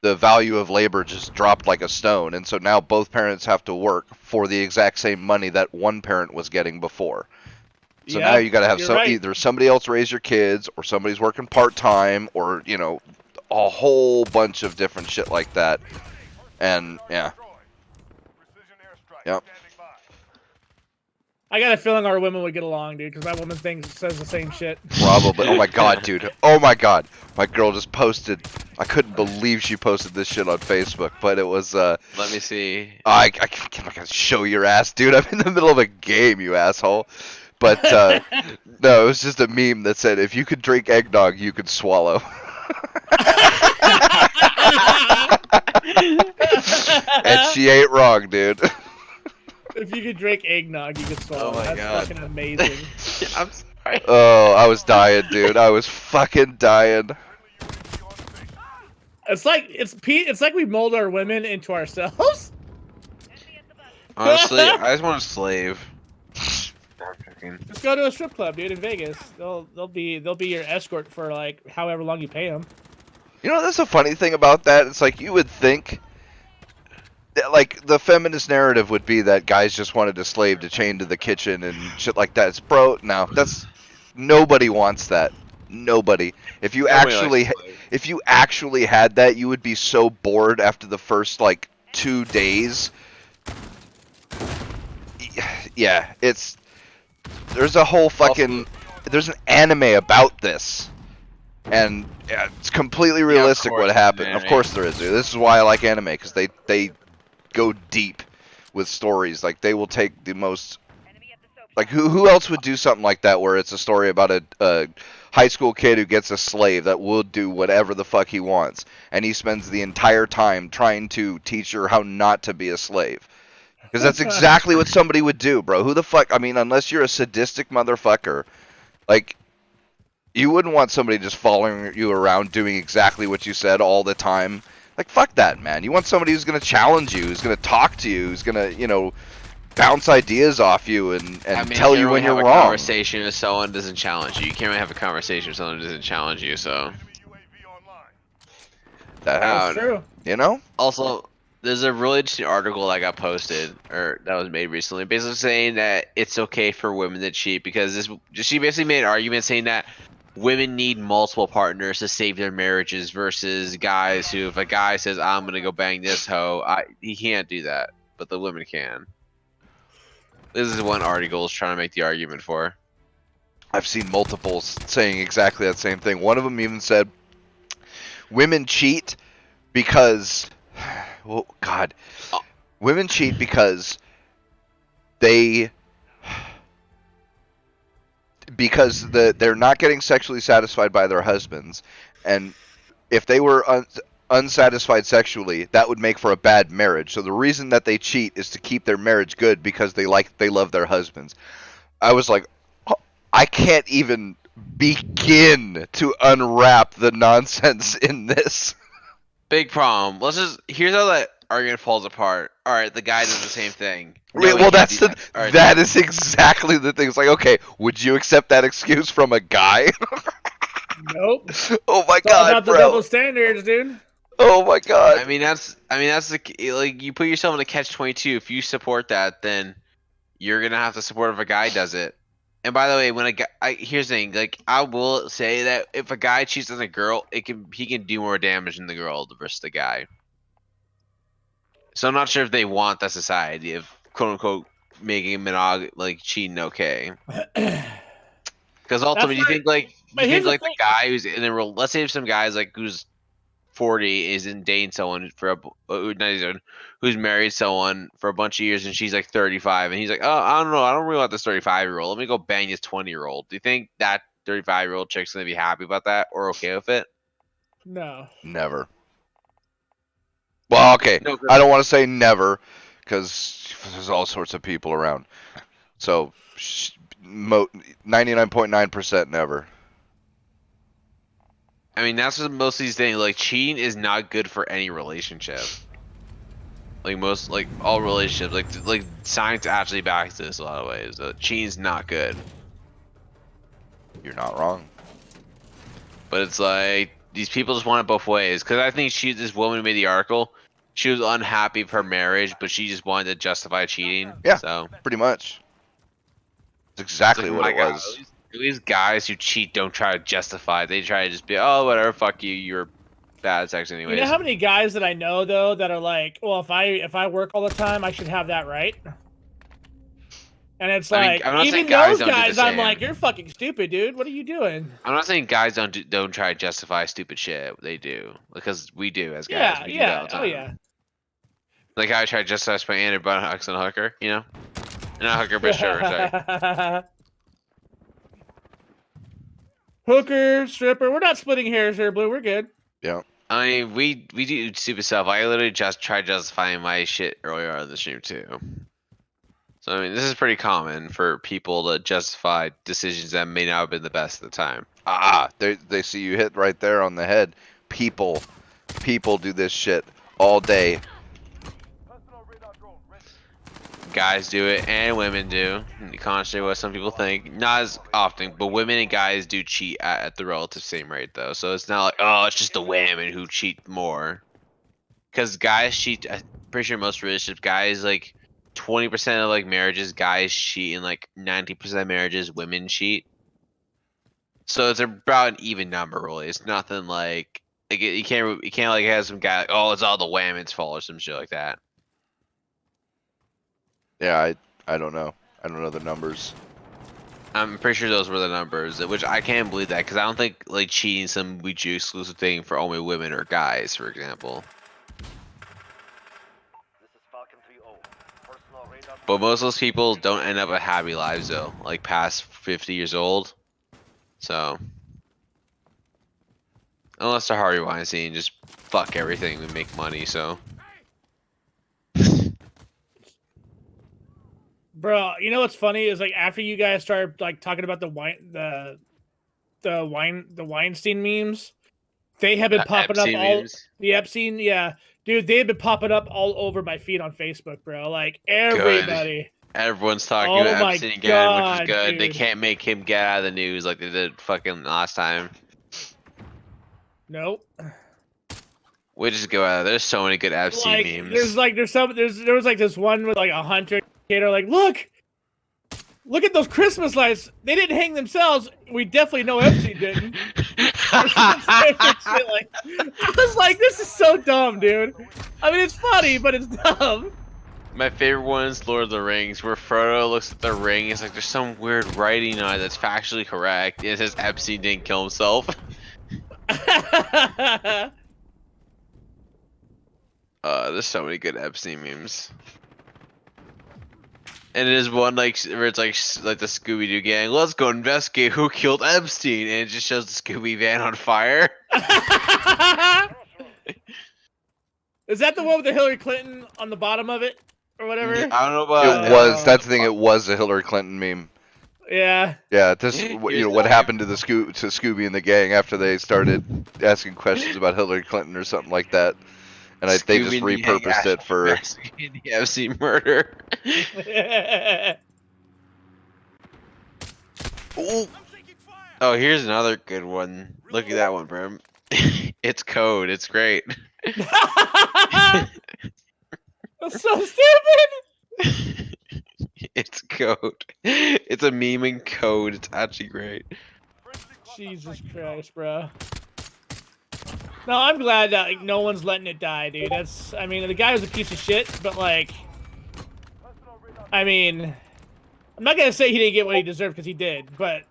the value of labor just dropped like a stone. And so now both parents have to work for the exact same money that one parent was getting before. So now you got to have either somebody else raise your kids, or somebody's working part-time, or a whole bunch of different shit like that. And yeah. Yep. I got a feeling our women would get along, dude, because my woman says the same shit. Probably. Oh my god, dude. Oh my god. My girl just posted. I couldn't believe she posted this shit on Facebook, but it was Let me see. I'm not gonna show your ass, dude. I'm in the middle of a game, you asshole. But no, it was just a meme that said, if you could drink eggnog, you could swallow. And she ain't wrong, dude. If you could drink eggnog, you could swallow. Oh my That's god. fucking amazing. I'm sorry. Oh, I was dying, dude. I was fucking dying. It's like we mold our women into ourselves. Honestly, I just want a slave. Just go to a strip club, dude, in Vegas. They'll be your escort for like however long you pay them. That's a funny thing about that. It's like you would think that, like, the feminist narrative would be that guys just wanted a slave to chain to the kitchen and shit like that. It's no, nobody wants that. Nobody. If you actually had that, you would be so bored after the first like 2 days. Yeah, there's a whole fucking there's an anime about this, and yeah, it's completely realistic what happened. Of course there is, dude. This is why I like anime, because they go deep with stories. Like, they will take the most Like who else would do something like that where it's a story about a high school kid who gets a slave that will do whatever the fuck he wants, and he spends the entire time trying to teach her how not to be a slave. Because that's exactly what somebody would do, bro. Who the fuck? I mean, unless you're a sadistic motherfucker, like, you wouldn't want somebody just following you around doing exactly what you said all the time. Like, fuck that, man. You want somebody who's going to challenge you, who's going to talk to you, who's going to, you know, bounce ideas off you and tell you when you're wrong. A conversation with someone doesn't challenge you. You can't really have a conversation with someone who doesn't challenge you. So That's true. You know. Also, there's a really interesting article that got posted or that was made recently, basically saying that it's okay for women to cheat because she basically made an argument saying that women need multiple partners to save their marriages versus guys who, if a guy says I'm gonna go bang this hoe, he can't do that, but the women can. This is one article is trying to make the argument for. I've seen multiples saying exactly that same thing. One of them even said, women cheat because, well, God, women cheat because they're not getting sexually satisfied by their husbands, and if they were unsatisfied sexually, that would make for a bad marriage. So the reason that they cheat is to keep their marriage good because they love their husbands. I was like, oh, I can't even begin to unwrap the nonsense in this. Big problem. Here's how that argument falls apart. All right, the guy does the same thing. No, well, that is exactly the thing. It's like, okay, would you accept that excuse from a guy? Nope. Oh my It's God, all about bro. the double standards, dude. Oh my God. I mean that's like you put yourself in a catch-22. If you support that, then you're gonna have to support if a guy does it. And by the way, when a guy, here's the thing, like I will say that if a guy cheats on a girl, he can do more damage than the girl versus the guy. So I'm not sure if they want that society of quote unquote making cheating okay. Because ultimately, you think the guy who's in a real, let's say if some guy's like who's 40 is in dating someone who's married someone for a bunch of years and she's like 35 and he's like, oh, I don't know, I don't really want this 35-year-old. Let me go bang this 20-year-old. Do you think that 35-year-old chick's gonna be happy about that or okay with it? No. Never. Well, okay. No, I don't want to say never because there's all sorts of people around. So 99.9% never. I mean, that's what most of these things, like, cheating is not good for any relationship. Like, all relationships, like, science actually backs this a lot of ways. Cheating's not good. You're not wrong. But it's like, these people just want it both ways. Because I think this woman who made the article, she was unhappy with her marriage, but she just wanted to justify cheating. Yeah, so pretty much. It's exactly what it was. At least guys who cheat don't try to justify. They try to just be, oh, whatever, fuck you, you're bad sex anyways. You know how many guys that I know though that are like, well, if I work all the time, I should have that right. And it's like, I mean, even those guys, I'm like, you're fucking stupid, dude. What are you doing? I'm not saying guys don't try to justify stupid shit. They do because we do as guys. Yeah, we do that all the time. Oh yeah. Like I try to justify my Andrew buttocks on a hooker, you know, not a hooker, but sure. Sorry. Hooker, stripper. We're not splitting hairs here, Blue. We're good. Yeah. I mean, we do stupid stuff. I literally just tried justifying my shit earlier on the stream too. So I mean, this is pretty common for people to justify decisions that may not have been the best at the time. They see you hit right there on the head. People do this shit all day. Guys do it and women do. Contrary to what some people think, not as often, but women and guys do cheat at the relative same rate though. So it's not like, oh, it's just the women who cheat more. Because guys cheat. I'm pretty sure most relationships, guys like 20% of like marriages, guys cheat, and like 90% of marriages, women cheat. So it's about an even number, really. It's nothing like you can't like have some guy like, oh, it's all the women's fault or some shit like that. Yeah, I don't know. I don't know the numbers. I'm pretty sure those were the numbers, which I can't believe that because I don't think like cheating is some mutually exclusive thing for only women or guys, for example. This is Falcon 3-0. Personal radar But most of those people don't end up with happy lives though, like past 50 years old. So unless they're Harvey Weinstein, just fuck everything and make money. So. Bro, you know what's funny is like after you guys started like talking about the Weinstein memes, they have been popping up Epstein all memes. the Epstein, yeah, dude, they've been popping up all over my feed on Facebook, bro. Like Good. everybody. Everyone's talking Oh about my Epstein again, God, which is good. They dude. can't make him get out of the news like they did fucking last time. Nope. We just go out. There's so many good Epstein Like memes. there was like this one with like a hunter kid like look at those Christmas lights. They didn't hang themselves. We definitely know Epstein didn't. I was like, this is so dumb, dude. I mean, it's funny, but it's dumb. My favorite one is Lord of the Rings, where Frodo looks at the ring. It's like there's some weird writing on it that's factually correct. It says Epstein didn't kill himself. There's so many good Epstein memes. And it is one like where it's like the Scooby Doo gang. Let's go investigate who killed Epstein, and it just shows the Scooby van on fire. Is that the one with the Hillary Clinton on the bottom of it, or whatever? I don't know about. It was. That's the thing. It was a Hillary Clinton meme. Yeah. Yeah. This. You know what happened to the Scooby and the gang after they started asking questions about Hillary Clinton or something like that, and they just repurposed it for. The Epstein murder. Ooh. Oh, here's another good one. Look at that one, bro. It's code. It's great. That's so stupid. It's code. It's a meme in code. It's actually great. Jesus Christ, bro. No, I'm glad that like, no one's letting it die, dude. I mean, the guy was a piece of shit, but like, I mean, I'm not gonna say he didn't get what he deserved because he did, but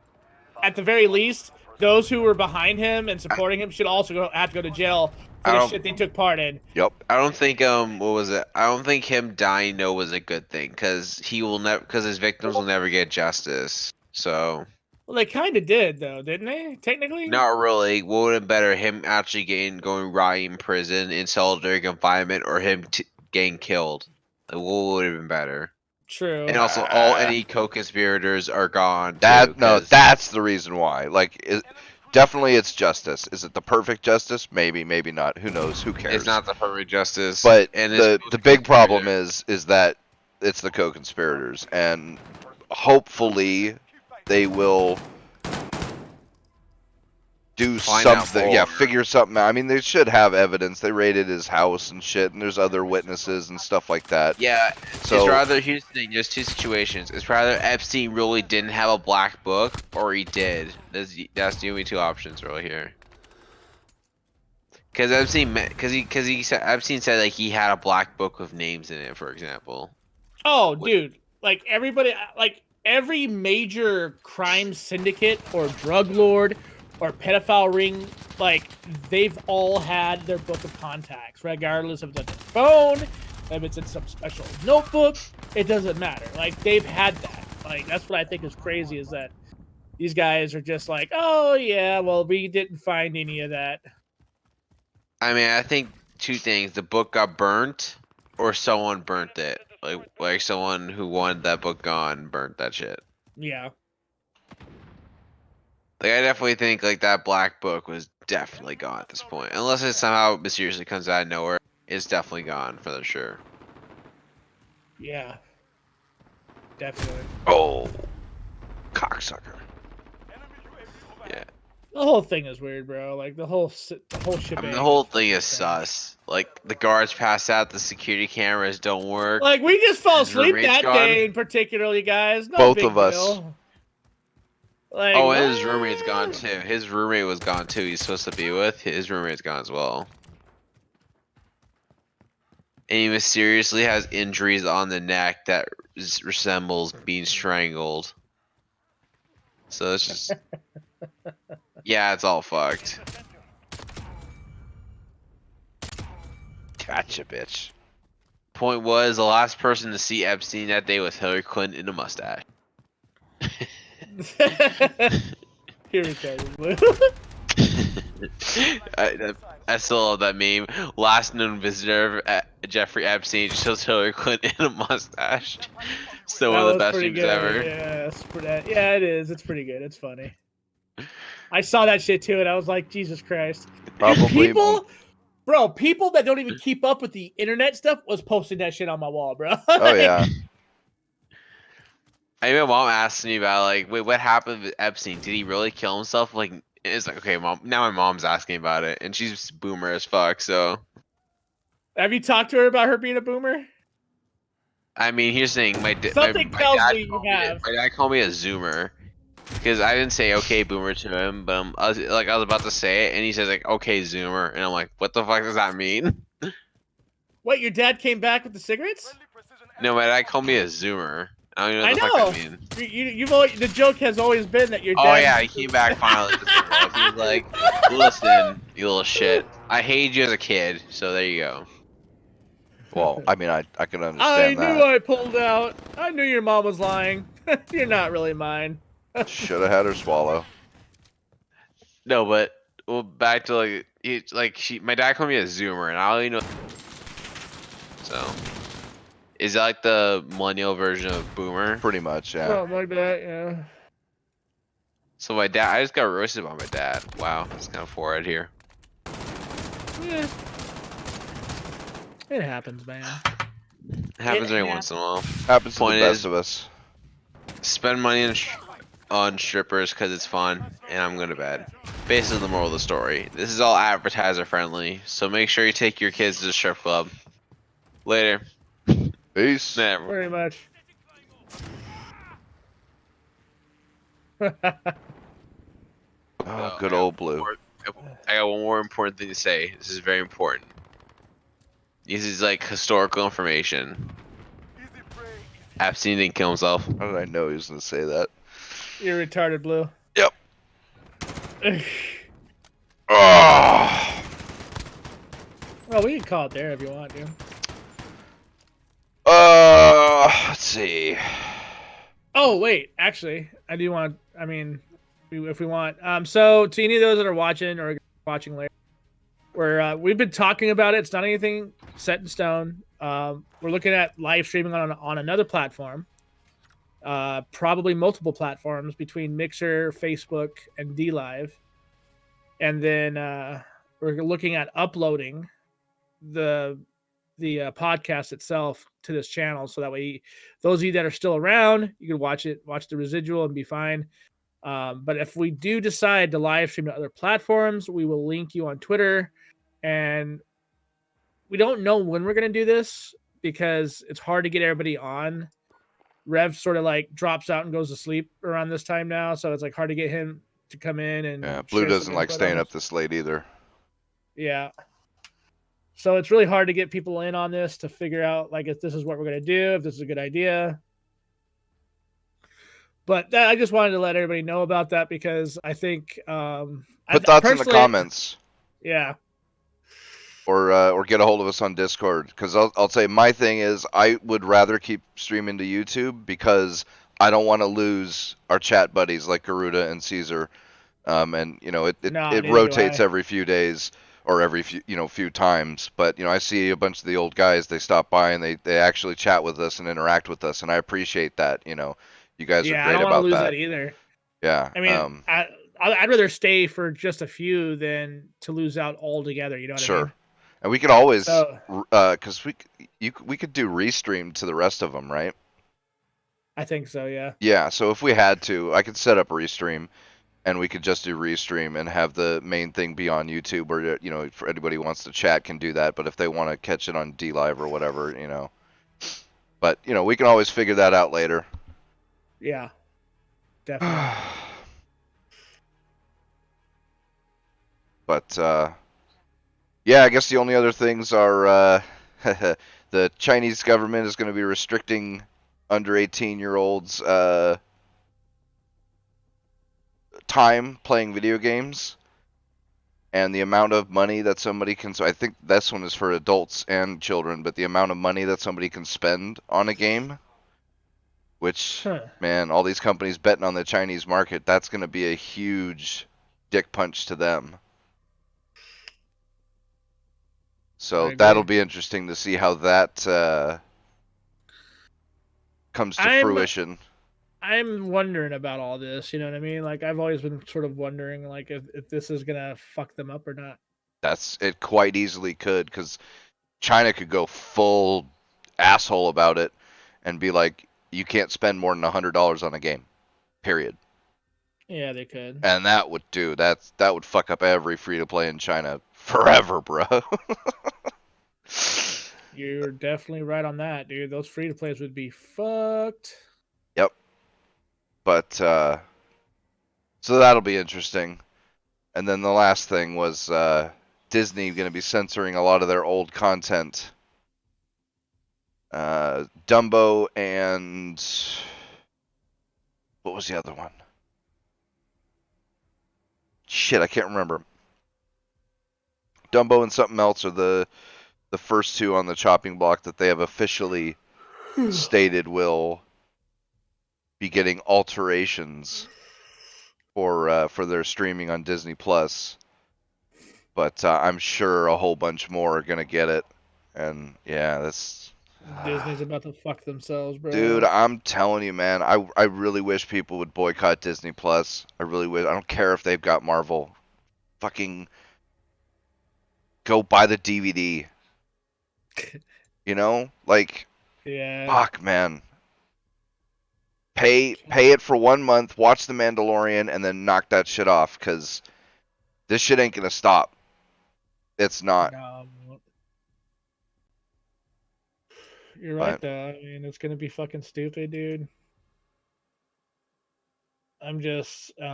at the very least, those who were behind him and supporting him should also have to go to jail for the shit they took part in. Yep. I don't think what was it? I don't think him dying was a good thing because he will never because his victims will never get justice. So. Well, they kind of did though, didn't they? Technically. Not really. What would have been better, him actually going rotting in prison in solitary confinement, or him getting killed? Like, what would have been better? True. And also, any co-conspirators are gone. No, that's the reason why. Like, definitely it's justice. Is it the perfect justice? Maybe, maybe not. Who knows? Who cares? It's not the perfect justice. But and the big problem is that it's the co-conspirators, and hopefully they will do something. Yeah, figure something out. I mean, they should have evidence. They raided his house and shit, and there's other witnesses and stuff like that. Yeah, so it's rather, here's the thing, just two situations. It's rather Epstein really didn't have a black book, or he did. That's the only two options right here. Because Epstein said like he had a black book with names in it, for example. Oh, dude, like everybody, like every major crime syndicate or drug lord or pedophile ring, like they've all had their book of contacts, regardless if it's on their phone, if it's in some special notebook, it doesn't matter. Like they've had that. Like that's what I think is crazy is that these guys are just like, oh yeah, well we didn't find any of that. I mean, I think two things: the book got burnt, or someone burnt it. Like someone who wanted that book gone burnt that shit. Yeah. Like I definitely think like that black book was definitely gone at this point, unless it somehow mysteriously comes out of nowhere. It's definitely gone for sure. Yeah. Definitely. Oh, cocksucker. Yeah. The whole thing is weird, bro. Like the whole shit. I mean, the whole thing is sus. Like the guards pass out, the security cameras don't work. Like we just fell asleep that gone. day, in particularly, guys. No Both big of us. deal. Like, oh, his roommate's gone too. His roommate was gone too. He's supposed to be with. His roommate's gone as well. And he mysteriously has injuries on the neck that resembles being strangled. So it's just. Yeah, it's all fucked. Gotcha, bitch. Point was the last person to see Epstein that day was Hillary Clinton in a mustache. Here we go. I still love that meme. Last known visitor of Jeffrey Epstein shows Hillary Clinton in a mustache. Still one of the best memes ever. Yeah, it is. It's pretty good. It's funny. I saw that shit too, and I was like, Jesus Christ. Probably. People that don't even keep up with the internet stuff was posting that shit on my wall, bro. Oh yeah. I mean, my mom asked me about like, wait, what happened with Epstein? Did he really kill himself? Like, it's like, okay, mom. Now my mom's asking about it, and she's boomer as fuck. So, have you talked to her about her being a boomer? I mean, here's the thing. My dad tells me you have. My dad called me a zoomer because I didn't say okay boomer to him, but I was about to say it, and he says like okay zoomer, and I'm like, what the fuck does that mean? What, your dad came back with the cigarettes? No, my dad called me a zoomer. I don't even know what the fuck that means. You've always, the joke has always been that your dad. Oh yeah, he came back finally. He was like, listen, you little shit. I hated you as a kid, so there you go. Well, I mean, I can understand that. I knew I pulled out. I knew your mom was lying. You're not really mine. Should have had her swallow. No, but back to my dad called me a zoomer, and I don't even know. So, is that like the millennial version of boomer? Pretty much, yeah. Something like that, yeah. So my dad, I just got roasted by my dad. Wow, that's kind of forward here. Yeah. It happens, man. It happens every once in a while. Happens to the best of us. Spend money on strippers because it's fun, and I'm going to bed. Basically, the moral of the story. This is all advertiser friendly, so make sure you take your kids to the strip club. Later. Peace. Never. Very much. Oh, good old Blue. I got one more important thing to say. This is very important. This is like historical information. Epstein didn't kill himself. How did I know he was going to say that? You're retarded, Blue. Yep. Oh. Well, we can call it there if you want to. Let's see. Oh, wait. Actually, I do want. I mean, if we want. So to any of those that are watching or watching later, we've been talking about it. It's not anything set in stone. We're looking at live streaming on another platform. Probably multiple platforms between Mixer, Facebook, and DLive. And then we're looking at uploading the podcast itself to this channel, so that way those of you that are still around, you can watch the residual and be fine. But if we do decide to live stream to other platforms, we will link you on Twitter. And we don't know when we're going to do this because it's hard to get everybody on. Rev sort of like drops out and goes to sleep around this time now, so it's like hard to get him to come in. And yeah, Blue doesn't like staying up this late either. Yeah. So it's really hard to get people in on this to figure out like if this is what we're going to do, if this is a good idea. But I just wanted to let everybody know about that because I think put thoughts in the comments. Yeah. Or get a hold of us on Discord, because I'll say my thing is I would rather keep streaming to YouTube because I don't want to lose our chat buddies like Garuda and Caesar, and you know it rotates every few days or every few times. But I see a bunch of the old guys, they stop by and they actually chat with us and interact with us, and I appreciate that. You guys are great about that. Yeah, I don't want to lose that either. Yeah, I mean, I'd rather stay for just a few than to lose out altogether. You know what I mean? And we could always, because we could do restream to the rest of them, right? I think so, yeah. Yeah, so if we had to, I could set up restream, and we could just do restream and have the main thing be on YouTube, or if anybody wants to chat can do that. But if they want to catch it on DLive or whatever, but we can always figure that out later. Yeah, definitely. But yeah, I guess the only other things are the Chinese government is going to be restricting under 18-year-olds time playing video games. and the amount of money that somebody can. So I think this one is for adults and children, but the amount of money that somebody can spend on a game, which man, all these companies betting on the Chinese market, that's going to be a huge dick punch to them. So that'll be interesting to see how that comes to fruition. I'm wondering about all this, you know what I mean? Like, I've always been sort of wondering, like, if this is gonna fuck them up or not. It quite easily could, because China could go full asshole about it and be like, you can't spend more than $100 on a game, period. Yeah, they could. And that would fuck up every free to play in China forever, bro. You're definitely right on that, dude. Those free to plays would be fucked. Yep. But so that'll be interesting. And then the last thing was Disney going to be censoring a lot of their old content. Dumbo and what was the other one? Shit, I can't remember. Dumbo and something else are the first two on the chopping block that they have officially stated will be getting alterations for their streaming on Disney Plus. But I'm sure a whole bunch more are gonna get it, and yeah, that's Disney's about to fuck themselves, bro. Dude, I'm telling you, man, I really wish people would boycott Disney Plus. I really wish. I don't care if they've got Marvel. Fucking go buy the DVD. You know, like, yeah. Fuck, man. Pay it for 1 month, watch The Mandalorian, and then knock that shit off, because this shit ain't gonna stop. It's not. You're right, though. I mean, it's gonna be fucking stupid, dude. I don't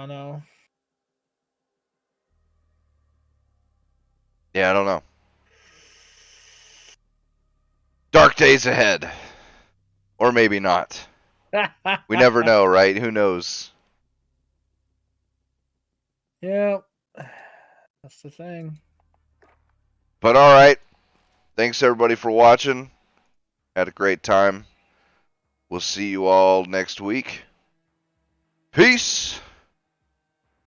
know. Yeah, I don't know. Dark days ahead. Or maybe not. We never know, right? Who knows? Yeah. That's the thing. But alright. Thanks everybody for watching. Had a great time. We'll see you all next week. Peace.